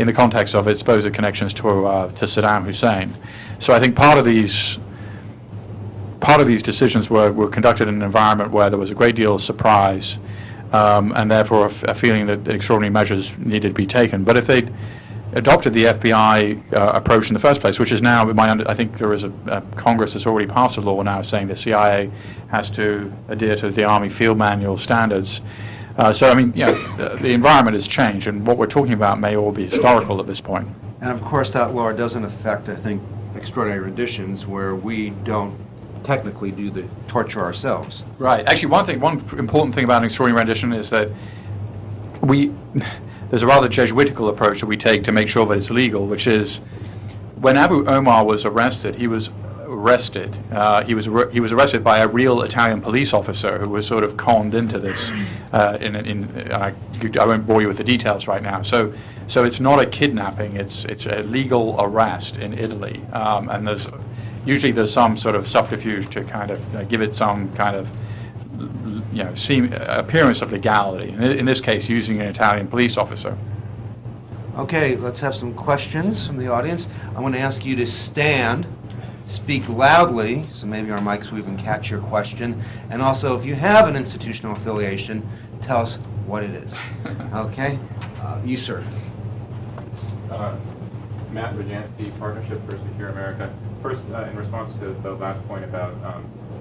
the context of its supposed connections to Saddam Hussein. So I think part of these decisions were conducted in an environment where there was a great deal of surprise, and therefore a feeling that extraordinary measures needed to be taken. But if they'd adopted the FBI approach in the first place, which is now, I think there is a Congress that's already passed a law now saying the CIA has to adhere to the Army Field Manual standards. So, I mean, the environment has changed, and what we're talking about may all be historical at this point. And of course, that law doesn't affect, I think, extraordinary renditions where we don't technically do the torture ourselves. Right. Actually, one important thing about an extraordinary rendition is that there's a rather Jesuitical approach that we take to make sure that it's legal, which is when Abu Omar was arrested, he was arrested by a real Italian police officer who was sort of conned into this. I won't bore you with the details right now. So it's not a kidnapping; it's a legal arrest in Italy, and there's usually some sort of subterfuge to kind of give it some kind of appearance of legality. In this case, using an Italian police officer. Okay, let's have some questions from the audience. I want to ask you to stand, speak loudly, so maybe our mics will even catch your question. And also, if you have an institutional affiliation, tell us what it is. Okay? You, sir. Matt Rajansky, Partnership for Secure America. First, in response to the last point about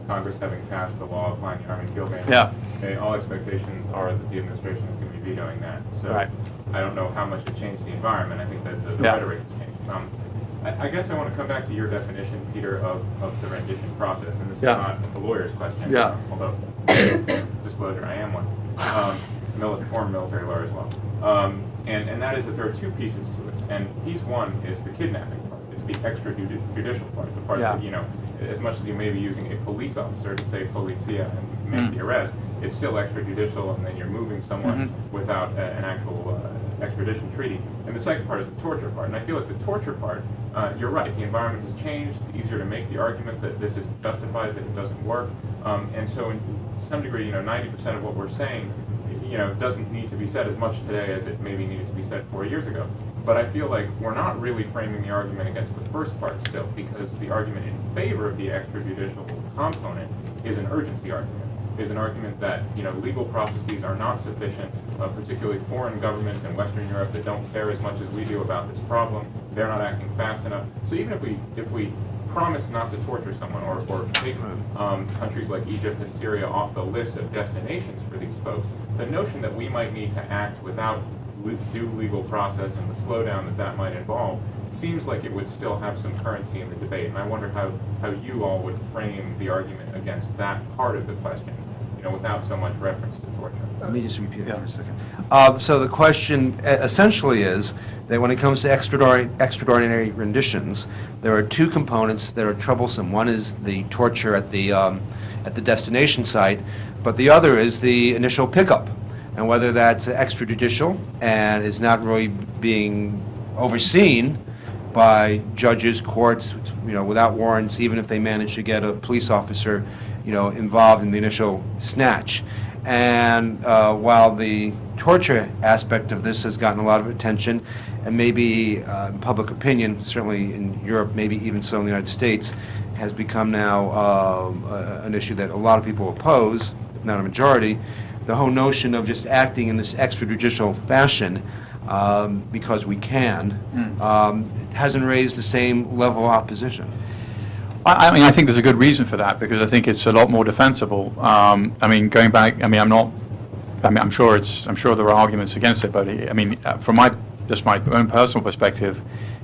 Congress having passed the law applying the Army Field Manual, Yeah. all expectations are that the administration is going to be vetoing that. So Right. I don't know how much it changed the environment. I think that the rhetoric has changed. I guess I want to come back to your definition, Peter, of the rendition process, and this is not a lawyer's question, although, disclosure, I am one, former military lawyer as well. And that is that there are two pieces to it, and piece one is the kidnapping part. It's the extrajudicial part, the part that, as much as you may be using a police officer to say polizia and make the arrest, it's still extrajudicial, and then you're moving someone without an actual extradition treaty. And the second part is the torture part. And I feel like the torture part, you're right, the environment has changed. It's easier to make the argument that this is justified, that it doesn't work. And so to some degree, 90% of what we're saying, doesn't need to be said as much today as it maybe needed to be said 4 years ago. But I feel like we're not really framing the argument against the first part still, because the argument in favor of the extrajudicial component is an urgency argument, is an argument that legal processes are not sufficient, particularly foreign governments in Western Europe that don't care as much as we do about this problem. They're not acting fast enough. So even if we promise not to torture someone or take countries like Egypt and Syria off the list of destinations for these folks, the notion that we might need to act without due legal process and the slowdown that might involve seems like it would still have some currency in the debate. And I wonder how you all would frame the argument against that part of the question, without so much reference to torture. Let me just repeat it for a second. So the question essentially is that when it comes to extraordinary renditions, there are two components that are troublesome. One is the torture at the at the destination site, but the other is the initial pickup, and whether that's extrajudicial and is not really being overseen by judges, courts, without warrants, even if they manage to get a police officer, involved in the initial snatch. And while the torture aspect of this has gotten a lot of attention, and maybe in public opinion, certainly in Europe, maybe even so in the United States, has become now an issue that a lot of people oppose, if not a majority, the whole notion of just acting in this extrajudicial fashion because we can hasn't raised the same level of opposition. I mean, I think there's a good reason for that, because I think it's a lot more defensible. I mean, going back, I'm sure there are arguments against it, but I mean, from my own personal perspective,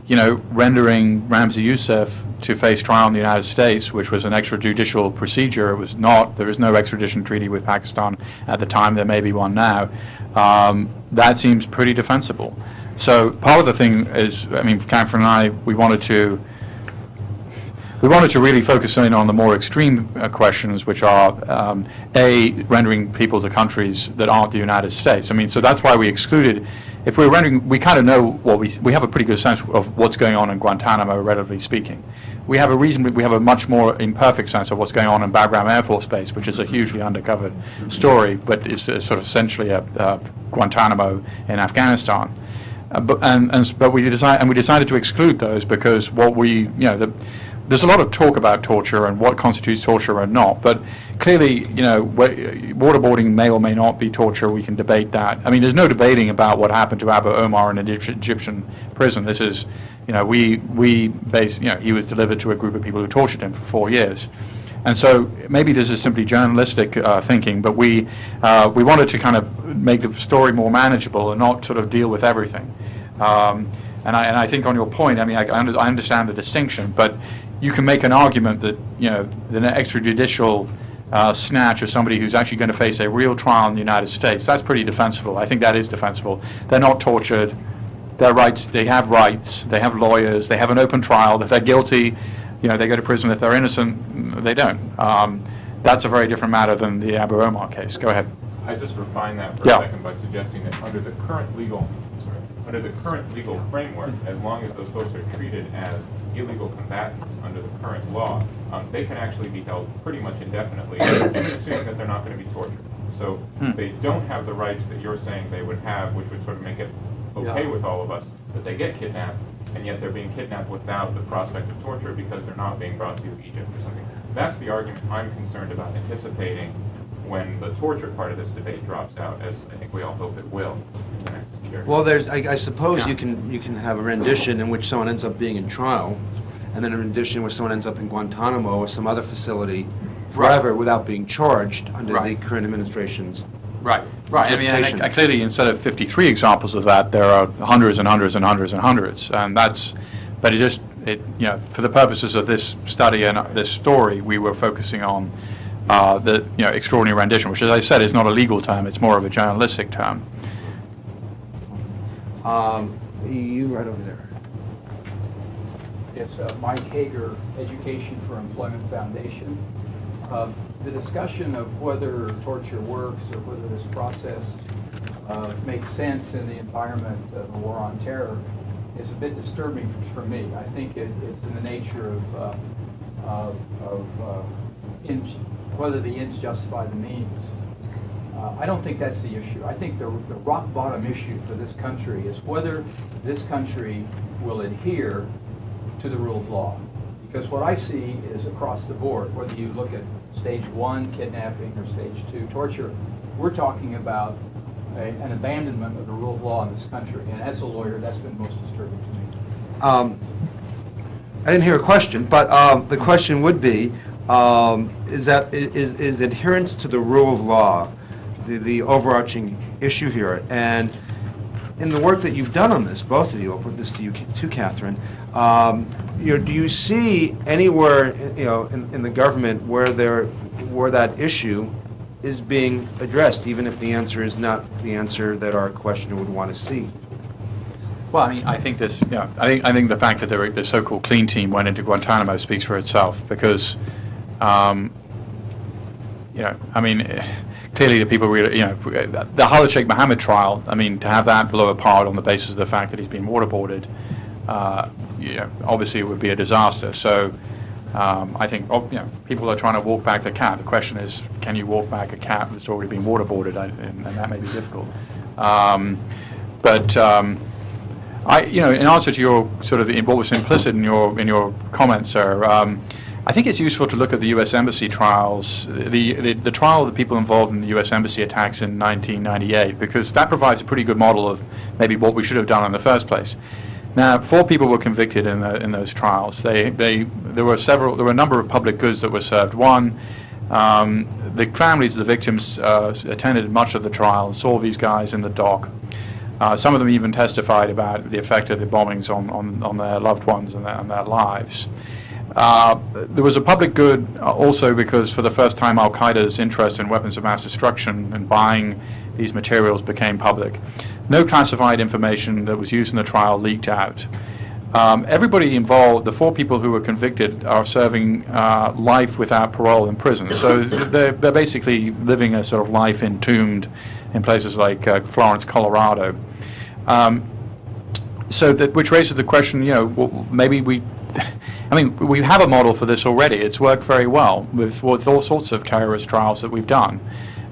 rendering Ramzi Youssef to face trial in the United States, which was an extrajudicial procedure, there is no extradition treaty with Pakistan at the time, there may be one now, that seems pretty defensible. So part of the thing is, I mean, Katherine and I, we wanted to really focus in on the more extreme questions, which are, rendering people to countries that aren't the United States. I mean, so that's why we excluded, if we're rendering, we kind of know we have a pretty good sense of what's going on in Guantanamo, relatively speaking. We have a much more imperfect sense of what's going on in Bagram Air Force Base, which is a hugely undercovered story, but is sort of essentially a Guantanamo in Afghanistan. But we decided to exclude those because there's a lot of talk about torture and what constitutes torture or not, but clearly, waterboarding may or may not be torture. We can debate that. I mean, there's no debating about what happened to Abu Omar in an Egyptian prison. This is, he was delivered to a group of people who tortured him for 4 years. And so maybe this is simply journalistic thinking, but we wanted to kind of make the story more manageable and not sort of deal with everything. And I think on your point, I mean, I understand the distinction, but you can make an argument that, the extrajudicial snatch of somebody who's actually going to face a real trial in the United States, that's pretty defensible. I think that is defensible. They're not tortured. Their rights, they have rights, they have lawyers, they have an open trial. If they're guilty, they go to prison. If they're innocent, they don't. That's a very different matter than the Abu Omar case. Go ahead. I just refine that for a second by suggesting that under the current legal framework, as long as those folks are treated as illegal combatants under the current law, they can actually be held pretty much indefinitely, assuming that they're not going to be tortured. So they don't have the rights that you're saying they would have, which would sort of make it okay with all of us, that they get kidnapped, and yet they're being kidnapped without the prospect of torture because they're not being brought to Egypt or something. That's the argument I'm concerned about anticipating when the torture part of this debate drops out, as I think we all hope it will in the next year. Well, I suppose you can have a rendition in which someone ends up being in trial, and then a rendition where someone ends up in Guantanamo or some other facility forever without being charged under the current administration's. Right. I mean, clearly, instead of 53 examples of that, there are hundreds and hundreds and hundreds and hundreds, and but for the purposes of this study and this story, we were focusing on the extraordinary rendition, which, as I said, is not a legal term; it's more of a journalistic term. You right over there. Yes, Mike Hager, Education for Employment Foundation. The discussion of whether torture works or whether this process makes sense in the environment of a war on terror is a bit disturbing for me. I think it's in the nature of whether the ends justify the means. I don't think that's the issue. I think the rock bottom issue for this country is whether this country will adhere to the rule of law. Because what I see is across the board, whether you look at stage 1, kidnapping, or stage 2, torture, we're talking about an abandonment of the rule of law in this country. And as a lawyer, that's been most disturbing to me. I didn't hear a question, but the question would be, is adherence to the rule of law the overarching issue here? And in the work that you've done on this, both of you, I'll put this to you too, Katherine, do you see anywhere in the government where that issue is being addressed, even if the answer is not the answer that our questioner would want to see? Well, I mean, I think this. I think the fact that the so-called clean team went into Guantanamo speaks for itself, because I mean, clearly the people really, the Khalid Sheikh Mohammed trial, I mean, to have that blow apart on the basis of the fact that he's been waterboarded, obviously it would be a disaster. So I think, people are trying to walk back the cat. The question is, can you walk back a cat that's already been waterboarded? And that may be difficult. In answer to your sort of what was implicit in your comments, sir, I think it's useful to look at the U.S. Embassy trials, the trial of the people involved in the U.S. Embassy attacks in 1998, because that provides a pretty good model of maybe what we should have done in the first place. Now, 4 people were convicted in those trials. There were a number of public goods that were served. One, the families of the victims attended much of the trial and saw these guys in the dock. Some of them even testified about the effect of the bombings on their loved ones and their lives. There was a public good also because for the first time Al-Qaeda's interest in weapons of mass destruction and buying these materials became public. No classified information that was used in the trial leaked out. Everybody involved, the 4 people who were convicted, are serving life without parole in prison. So they're basically living a sort of life entombed in places like Florence, Colorado. Which raises the question, maybe we have a model for this already. It's worked very well with all sorts of terrorist trials that we've done.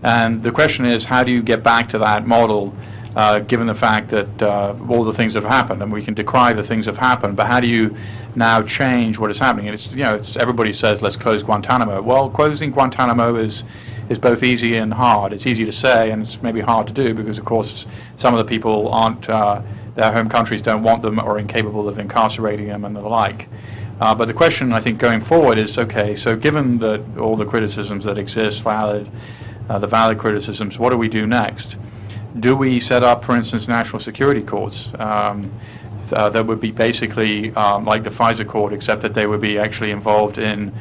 And the question is, how do you get back to that model, given the fact that all the things have happened, and we can decry the things have happened, but how do you now change what is happening? And it's everybody says, let's close Guantanamo. Well, closing Guantanamo is both easy and hard. It's easy to say, and it's maybe hard to do because, of course, some of the people aren't, their home countries don't want them or incapable of incarcerating them and the like. But the question, I think, going forward is, okay, so given that all the criticisms that exist, the valid criticisms, what do we do next? Do we set up, for instance, national security courts that would be basically like the FISA court, except that they would be actually involved in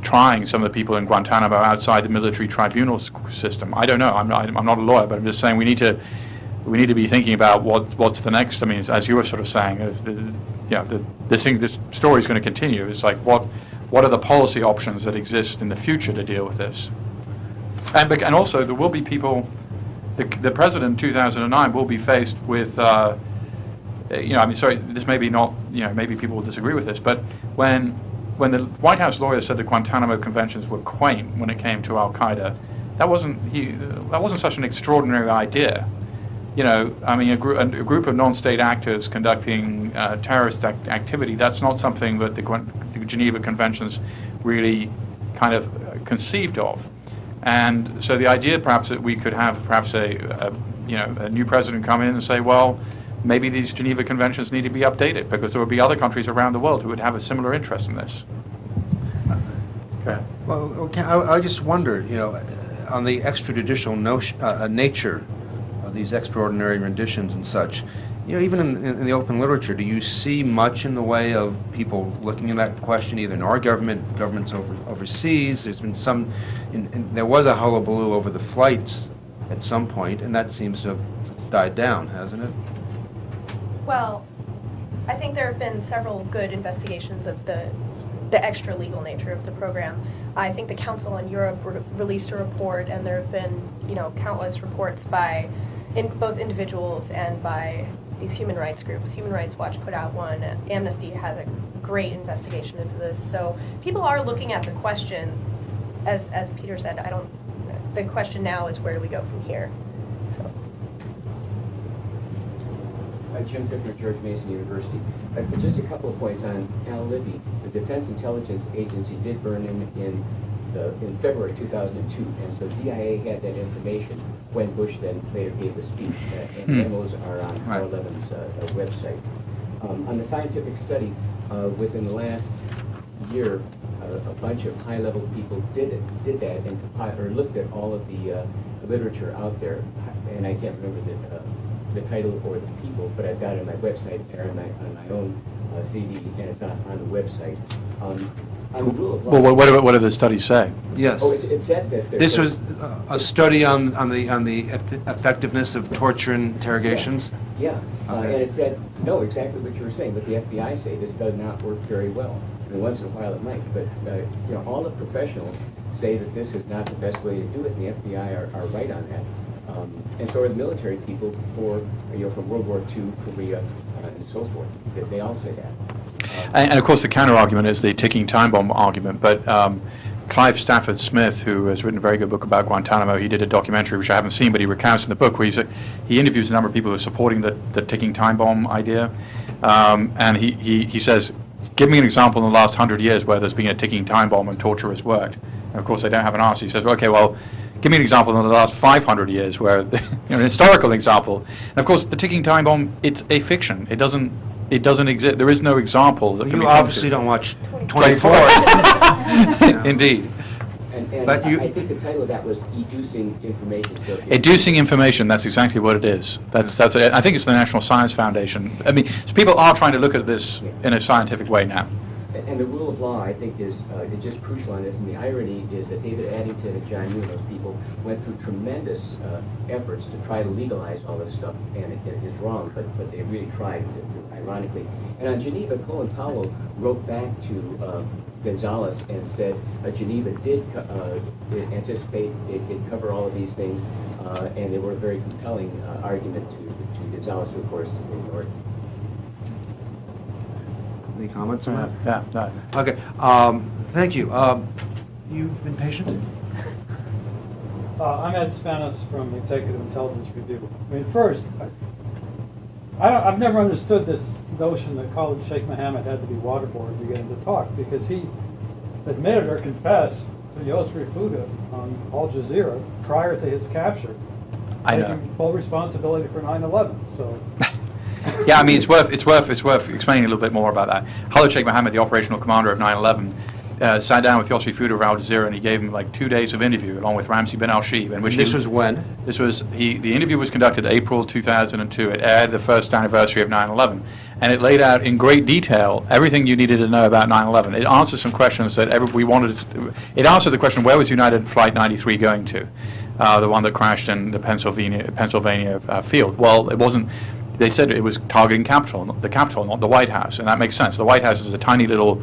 trying some of the people in Guantanamo outside the military tribunal system? I don't know. I'm not a lawyer, but I'm just saying we need to be thinking about what's the next. I mean, as you were sort of saying, this story is going to continue. It's like what are the policy options that exist in the future to deal with this? And also there will be people. The president in 2009 will be faced with. This may be not. Maybe people will disagree with this, but when the White House lawyer said the Guantanamo conventions were quaint when it came to Al-Qaeda, that wasn't such an extraordinary idea. A group of non-state actors conducting terrorist activity, that's not something that the Geneva Conventions really kind of conceived of. And so the idea perhaps that we could have perhaps a new president come in and say, well, maybe these Geneva Conventions need to be updated because there would be other countries around the world who would have a similar interest in this. Okay. Well, okay, I just wonder, on the extrajudicial nature of these extraordinary renditions and such, even in the open literature, do you see much in the way of people looking at that question, either in our governments overseas? There's been some, there was a hullabaloo over the flights at some point, and that seems to have died down, hasn't it? Well, I think there have been several good investigations of the extra-legal nature of the program. I think the Council on Europe released a report, and there have been, countless reports by both individuals and by these human rights groups. Human Rights Watch put out one. Amnesty has a great investigation into this. So people are looking at the question, as Peter said. The question now is, where do we go from here? So. Jim Pickner, George Mason University. Just a couple of points on Al Libby. The Defense Intelligence Agency did burn him in February 2002, and so DIA had that information when Bush then later gave the speech, and memos are on 411's website. On the scientific study, within the last year, a bunch of high-level people did that and looked at all of the literature out there, and I can't remember the title or the people, but I've got it on my website there on my own CD, and it's on the website. On the rule of law. Well, what do the studies say? Yes. Oh, it said that this was a study on the effectiveness of torture and interrogations. Yeah, and it said exactly what you were saying. But the FBI say this does not work very well. and once in a while it might. But you know, all the professionals say that this is not the best way to do it, and the FBI are right on that. And so are the military people from World War II, Korea, and so forth. They all say that. And of course, the counter-argument is the ticking time bomb argument. But Clive Stafford Smith, who has written a very good book about Guantanamo, he did a documentary, which I haven't seen, but he recounts in the book, where he interviews a number of people who are supporting the ticking time bomb idea. And he says, give me an example in the last 100 years where there's been a ticking time bomb and torture has worked. And of course, they don't have an answer. He says, okay, well, give me an example in the last 500 years where, an historical example. And of course, the ticking time bomb, it's a fiction. It doesn't exist. There is no example. That You obviously don't watch 24. Indeed. And But I think the title of that was Educing Information. So Educing information, that's exactly what it is. That's I think it's the National Science Foundation. I mean, so people are trying to look at this in a scientific way now. And the rule of law, I think, is just crucial on this. And the irony is that David Addington and John Yoo and those people went through tremendous efforts to try to legalize all this stuff, and it is wrong, but they really tried, ironically. And on Geneva, Colin Powell wrote back to Gonzalez and said Geneva did anticipate it could cover all of these things, and they were a very compelling argument to Gonzalez, who, of course, ignored. Any comments on that? Yeah, no. Okay, thank you. You've been patient? I'm Ed Spanis from Executive Intelligence Review. I mean, first, I've never understood this notion that Khalid Sheikh Mohammed had to be waterboarded to get him to talk, because he admitted or confessed to Yosri Fuda on Al Jazeera prior to his capture, taking full responsibility for 9/11. So. Yeah, I mean, it's worth explaining a little bit more about that. Khalid Sheikh Mohammed, the operational commander of 9/11, sat down with Yosri Fuda of Al Jazeera, and he gave him like 2 days of interview, along with Ramzi bin al-Shibh. In which This was when? This was the interview was conducted April 2002. It aired the first anniversary of 9/11, and it laid out in great detail everything you needed to know about 9/11. It answered some questions that we wanted. It answered the question, where was United Flight 93 going to, the one that crashed in the Pennsylvania field? Well, it wasn't. They said it was targeting the Capitol, not the White House, and that makes sense. The White House is a tiny little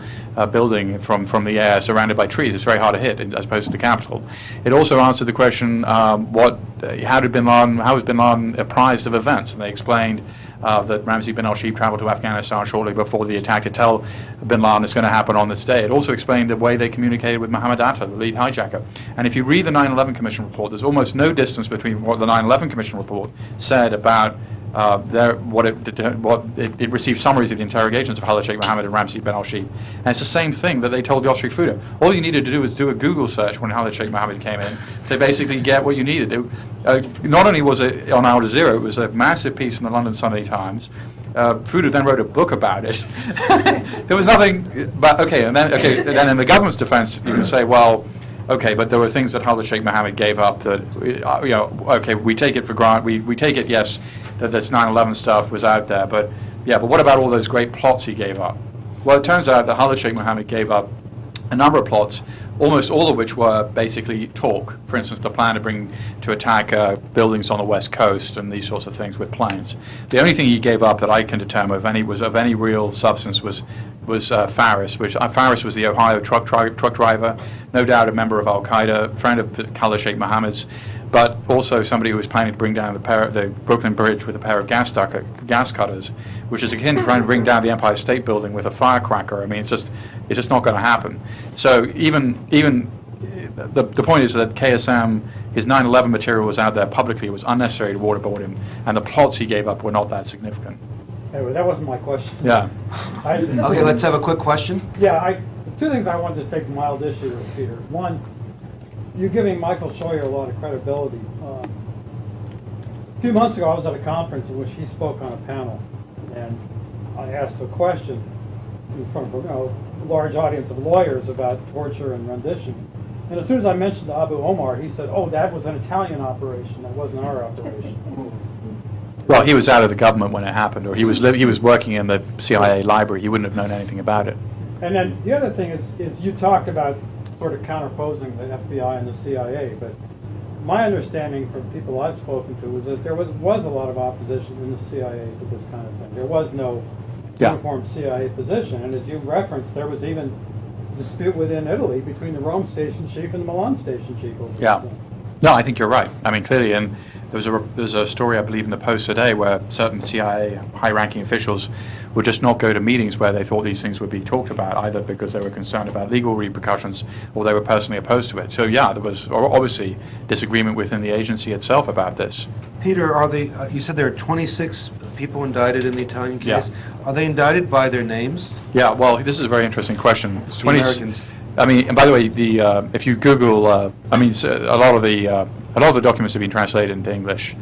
building from the air, surrounded by trees. It's very hard to hit, as opposed to the Capitol. It also answered the question, how was Bin Laden apprised of events? And they explained that Ramzi bin al-Shibh traveled to Afghanistan shortly before the attack to tell Bin Laden it's going to happen on this day. It also explained the way they communicated with Mohammed Atta, the lead hijacker. And if you read the 9/11 Commission report, there's almost no distance between what the 9/11 Commission report said about it received summaries of the interrogations of Khalid Sheikh Mohammed and Ramzi bin al-Shibh. And it's the same thing that they told Yosri Fuda. All you needed to do was do a Google search when Khalid Sheikh Mohammed came in to basically get what you needed. Not only was it on Al Jazeera, it was a massive piece in the London Sunday Times. Fuda then wrote a book about it. There was nothing, but then in the government's defense, you can say, well, okay, but there were things that Khalid Sheikh Mohammed gave up that, okay, we take it for granted. We take it, yes, that this 9/11 stuff was out there, but what about all those great plots he gave up? Well, it turns out that Khalid Sheikh Mohammed gave up a number of plots, almost all of which were basically talk. For instance, the plan to attack buildings on the West Coast and these sorts of things with planes. The only thing he gave up that I can determine of any real substance was Faris, which Faris was the Ohio truck driver, no doubt a member of Al Qaeda, friend of Khalid Sheikh Mohammed's, but also somebody who was planning to bring down the Brooklyn Bridge with a pair of gas cutters, which is akin to trying to bring down the Empire State Building with a firecracker. I mean, it's just not going to happen. So even the point is that KSM, his 9/11 material was out there publicly. It was unnecessary to waterboard him, and the plots he gave up were not that significant. Anyway, that wasn't my question. Yeah. Okay, let's have a quick question. Yeah, the two things I wanted to take mild issue with, Peter. One, you're giving Michael Scheuer a lot of credibility. A few months ago, I was at a conference in which he spoke on a panel, and I asked a question in front of a large audience of lawyers about torture and rendition. And as soon as I mentioned Abu Omar, he said, "Oh, that was an Italian operation. That wasn't our operation." Well, he was out of the government when it happened, or he was working in the CIA library. He wouldn't have known anything about it. And then the other thing is you talked about sort of counterposing the FBI and the CIA, but my understanding from people I've spoken to was that there was a lot of opposition in the CIA to this kind of thing. There was no uniformed CIA position. And as you referenced, there was even dispute within Italy between the Rome station chief and the Milan station chief over this. No, I think you're right. I mean, clearly, and there's a story, I believe, in the Post today where certain CIA high-ranking officials would just not go to meetings where they thought these things would be talked about, either because they were concerned about legal repercussions or they were personally opposed to it. So, yeah, there was obviously disagreement within the agency itself about this. Peter, you said there are 26 people indicted in the Italian case. Yeah. Are they indicted by their names? Yeah, well, this is a very interesting question. The Americans. I mean, and by the way, if you Google, a lot of the documents have been translated into English,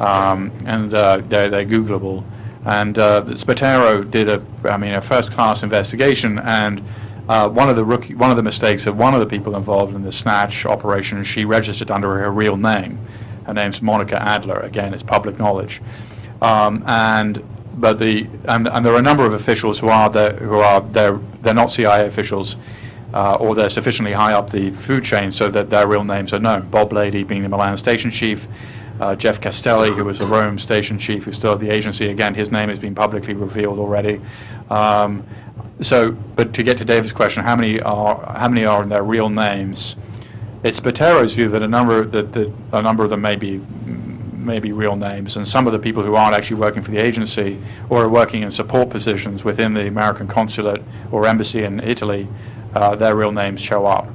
and they're Googleable. And Spatero did a first-class investigation, and one of the mistakes of one of the people involved in the snatch operation, she registered under her real name. Her name's Monica Adler. Again, it's public knowledge. And there are a number of officials they're not CIA officials, or they're sufficiently high up the food chain so that their real names are known. Bob Lady being the Milan station chief, Jeff Castelli, who was the Rome station chief, who's still at the agency. Again, his name has been publicly revealed already. But to get to David's question, how many are in their real names? It's Spatero's view that a number of them may be real names, and some of the people who aren't actually working for the agency or are working in support positions within the American consulate or embassy in Italy, their real names show up.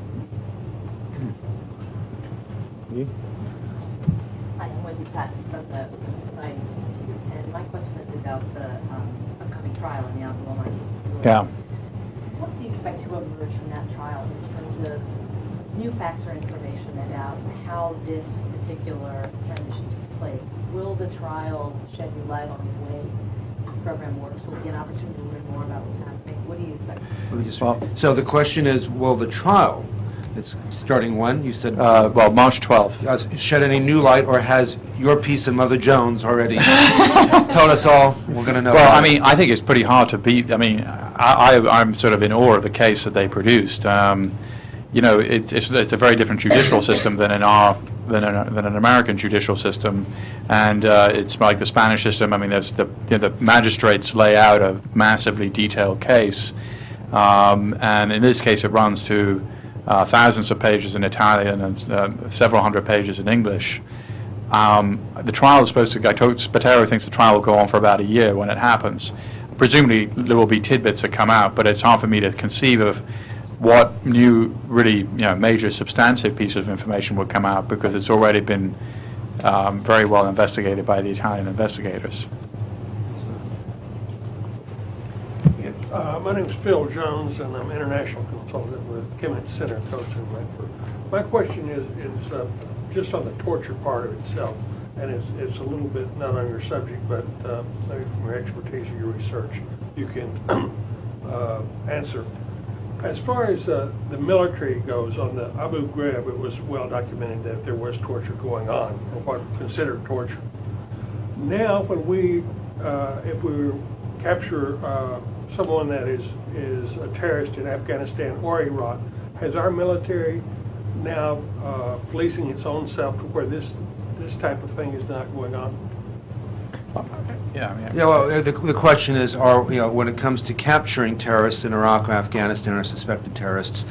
Hi, I'm Wendy Patton from the Open Society Institute, and my question is about the upcoming trial in the Abu Omar case. Yeah. What do you expect to emerge from that trial in terms of new facts or information about how this particular rendition took place? Will the trial shed new light on the way this program works? Will we get an opportunity to learn more about what's happening? What do you expect? So the question is, will the trial, it's starting when? You said March 12th. Shed any new light, or has your piece and Mother Jones already told us all? We're going to know. Well, I mean, I think it's pretty hard to beat. I mean, I'm sort of in awe of the case that they produced. It's a very different judicial system than an American judicial system, and it's like the Spanish system. I mean, there's the magistrates lay out a massively detailed case, and in this case, it runs to thousands of pages in Italian and several hundred pages in English. The trial is supposed to. Spatero thinks the trial will go on for about a year when it happens. Presumably, there will be tidbits that come out, but it's hard for me to conceive of what new, really, major substantive piece of information would come out, because it's already been very well investigated by the Italian investigators. My name is Phil Jones, and I'm international consultant with Kimmett Center Coast in Medford. My question is just on the torture part of itself, and it's a little bit not on your subject, but maybe from your expertise or your research, you can answer. As far as the military goes, on the Abu Ghraib, it was well documented that there was torture going on, or what considered torture. Now, when if we capture someone that is a terrorist in Afghanistan or Iraq, has our military now policing its own self to where this type of thing is not going on? The question is, when it comes to capturing terrorists in Iraq or Afghanistan, or suspected terrorists,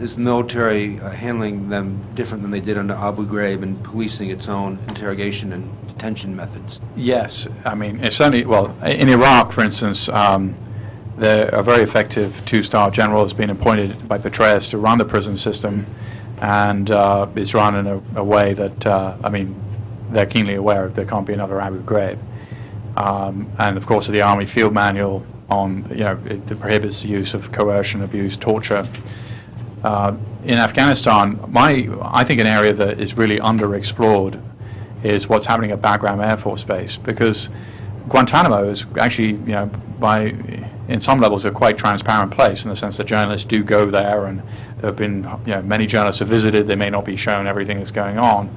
is the military handling them different than they did under Abu Ghraib and policing its own interrogation and detention methods? Yes, I mean, it's certainly, in Iraq, for instance, a very effective two-star general has been appointed by Petraeus to run the prison system, and it's run in a way that, they're keenly aware there can't be another Abu Ghraib. And of course, the Army Field Manual it prohibits the use of coercion, abuse, torture. In Afghanistan, I think an area that is really underexplored is what's happening at Bagram Air Force Base, because Guantanamo is actually, in some levels, a quite transparent place in the sense that journalists do go there, and there have been, many journalists have visited. They may not be shown everything that's going on.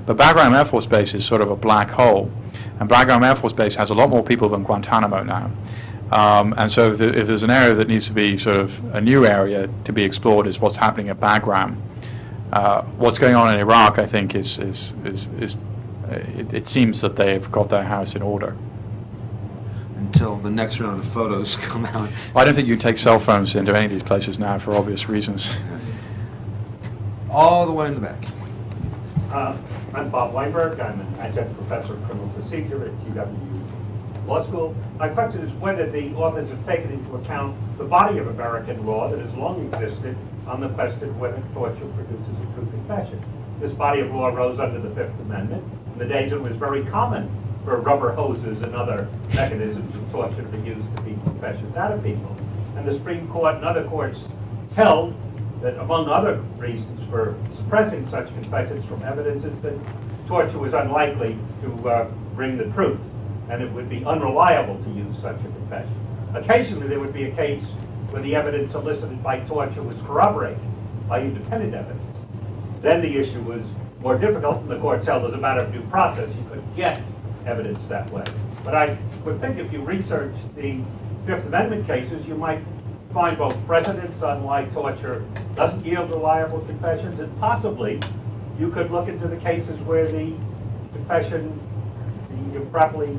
But Bagram Air Force Base is sort of a black hole, and Bagram Air Force Base has a lot more people than Guantanamo now. And so if there's an area that needs to be sort of a new area to be explored, is what's happening at Bagram. What's going on in Iraq, I think, it seems that they've got their house in order. until the next round of photos come out. I don't think you can take cell phones into any of these places now for obvious reasons. All the way in the back. I'm Bob Weinberg. I'm an adjunct professor of criminal procedure at TWU Law School. My question is whether the authors have taken into account the body of American law that has long existed on the question of whether torture produces a true confession. This body of law arose under the Fifth Amendment in the days when it was very common for rubber hoses and other mechanisms of torture to be used to beat confessions out of people. And the Supreme Court and other courts held that, among other reasons for suppressing such confessions from evidence, is that torture was unlikely to bring the truth, and it would be unreliable to use such a confession. Occasionally, there would be a case where the evidence elicited by torture was corroborated by independent evidence. Then the issue was more difficult, and the courts held as a matter of due process, you couldn't get evidence that way. But I would think if you research the Fifth Amendment cases, you might find both precedents on why torture doesn't yield reliable confessions, and possibly you could look into the cases where the confession, the improperly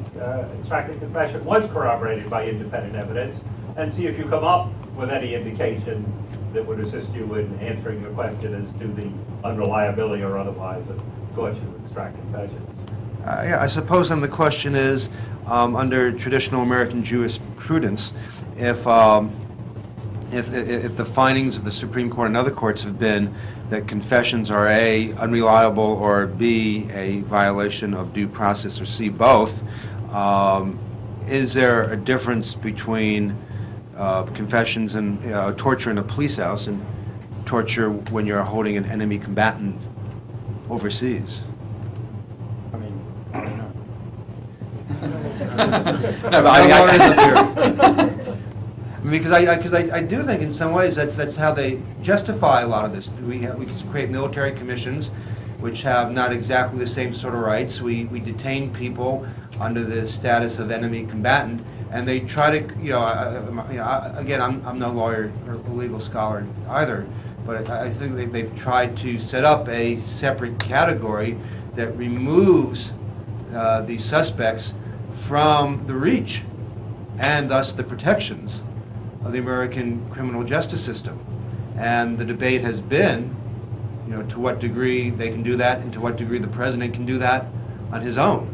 extracted confession, was corroborated by independent evidence, and see if you come up with any indication that would assist you in answering your question as to the unreliability or otherwise of torture to extract confessions. Yeah, I suppose then the question is, under traditional American jurisprudence, if the findings of the Supreme Court and other courts have been that confessions are A, unreliable, or B, a violation of due process, or C, both, is there a difference between confessions and torture in a police house and torture when you're holding an enemy combatant overseas? I mean, I don't know. No, but Because I do think in some ways that's how they justify a lot of this. We create military commissions, which have not exactly the same sort of rights. We detain people under the status of enemy combatant, and they try to, again, I'm no lawyer or legal scholar either, but I think they've tried to set up a separate category that removes these suspects from the reach and thus the protections of the American criminal justice system. And the debate has been, to what degree they can do that and to what degree the president can do that on his own.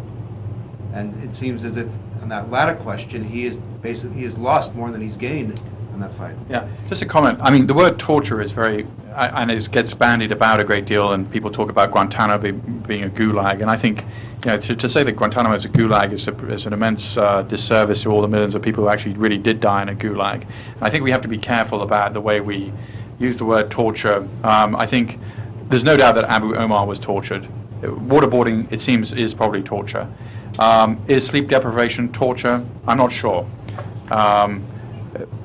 And it seems as if on that latter question, he has lost more than he's gained in that fight. Yeah, just a comment. I mean, the word torture is very, and it gets bandied about a great deal, and people talk about Guantanamo being a gulag. And I think, to say that Guantanamo is a gulag is an immense disservice to all the millions of people who actually really did die in a gulag. And I think we have to be careful about the way we use the word torture. I think there's no doubt that Abu Omar was tortured. Waterboarding, it seems, is probably torture. Is sleep deprivation torture? I'm not sure.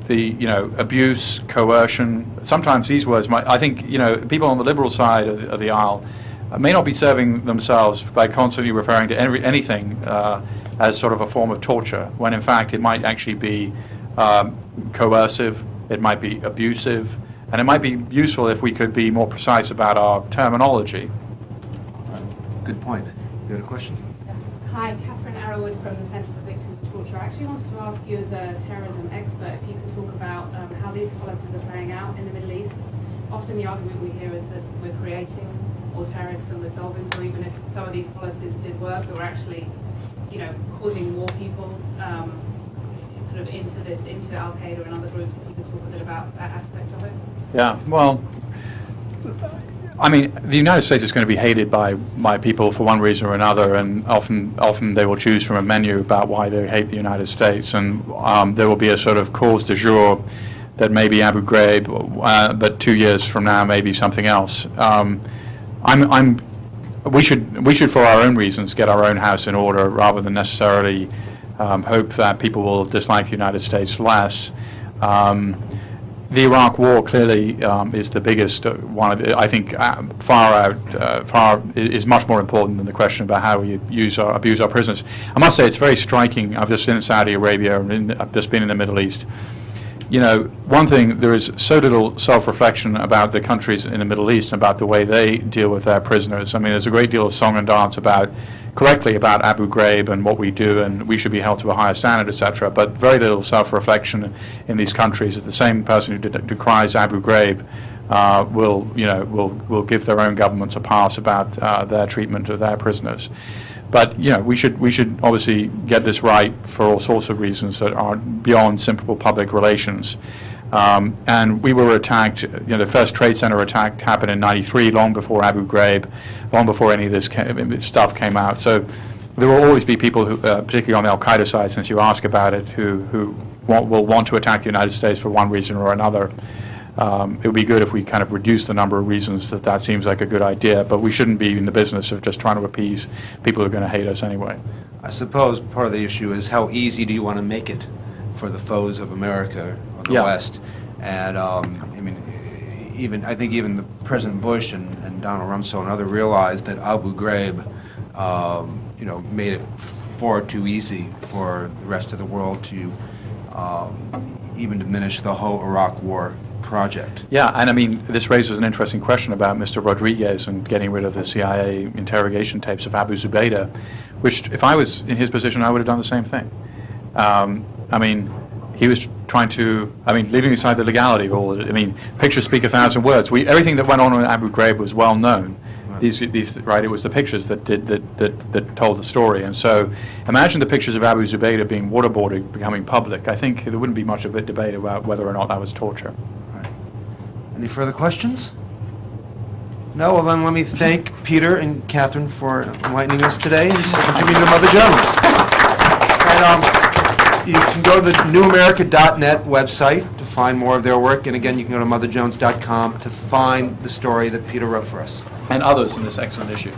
Abuse, coercion, sometimes these words might, I think, people on the liberal side of the aisle may not be serving themselves by constantly referring to anything as sort of a form of torture, when in fact it might actually be coercive, it might be abusive, and it might be useful if we could be more precise about our terminology. Good point. You had a question? Hi, Catherine Arrowwood from the Centre for Victims of Torture. I actually wanted to ask you as a terrorism expert if you could talk about how these policies are playing out in the Middle East. Often the argument we hear is that we're creating more terrorists than we're solving, so even if some of these policies did work, we're actually, causing more people sort of into Al-Qaeda and other groups. If you could talk a bit about that aspect of it. Yeah, well, I mean, the United States is going to be hated by people for one reason or another, and often they will choose from a menu about why they hate the United States, and there will be a sort of cause du jour that may be Abu Ghraib, but 2 years from now maybe something else. We should, for our own reasons, get our own house in order rather than necessarily hope that people will dislike the United States less. The Iraq War clearly is the biggest one. I think far is much more important than the question about how we abuse our prisoners. I must say it's very striking. I've just been in Saudi Arabia and I've just been in the Middle East. One thing, there is so little self-reflection about the countries in the Middle East, about the way they deal with their prisoners. I mean, there's a great deal of song and dance about correctly about Abu Ghraib and what we do, and we should be held to a higher standard, etc. But very little self-reflection in these countries. The same person who decries Abu Ghraib will give their own governments a pass about their treatment of their prisoners. But we should obviously get this right for all sorts of reasons that are beyond simple public relations. And we were attacked. The first Trade Center attack happened in '93, long before Abu Ghraib, long before any of this stuff came out. So there will always be people who, particularly on the Al Qaeda side, since you ask about it, who will want to attack the United States for one reason or another. It would be good if we kind of reduce the number of reasons that seems like a good idea, but we shouldn't be in the business of just trying to appease people who are going to hate us anyway. I suppose part of the issue is how easy do you want to make it for the foes of America or the West? And I think even the President Bush and Donald Rumsfeld and others realized that Abu Ghraib, made it far too easy for the rest of the world to even diminish the whole Iraq War project. Yeah, and this raises an interesting question about Mr. Rodriguez and getting rid of the CIA interrogation tapes of Abu Zubaydah, which, if I was in his position, I would have done the same thing. He was trying to, leaving aside the legality of all of it, pictures speak 1,000 words. Everything that went on in Abu Ghraib was well known. These, it was the pictures that told the story. And so, imagine the pictures of Abu Zubaydah being waterboarded, becoming public. I think there wouldn't be much of a debate about whether or not that was torture. Right. Any further questions? No? Well, then let me thank Peter and Katherine for enlightening us today and for contributing to Mother Jones. And you can go to the newamerica.net website to find more of their work. And again, you can go to motherjones.com to find the story that Peter wrote for us. And others in this excellent issue.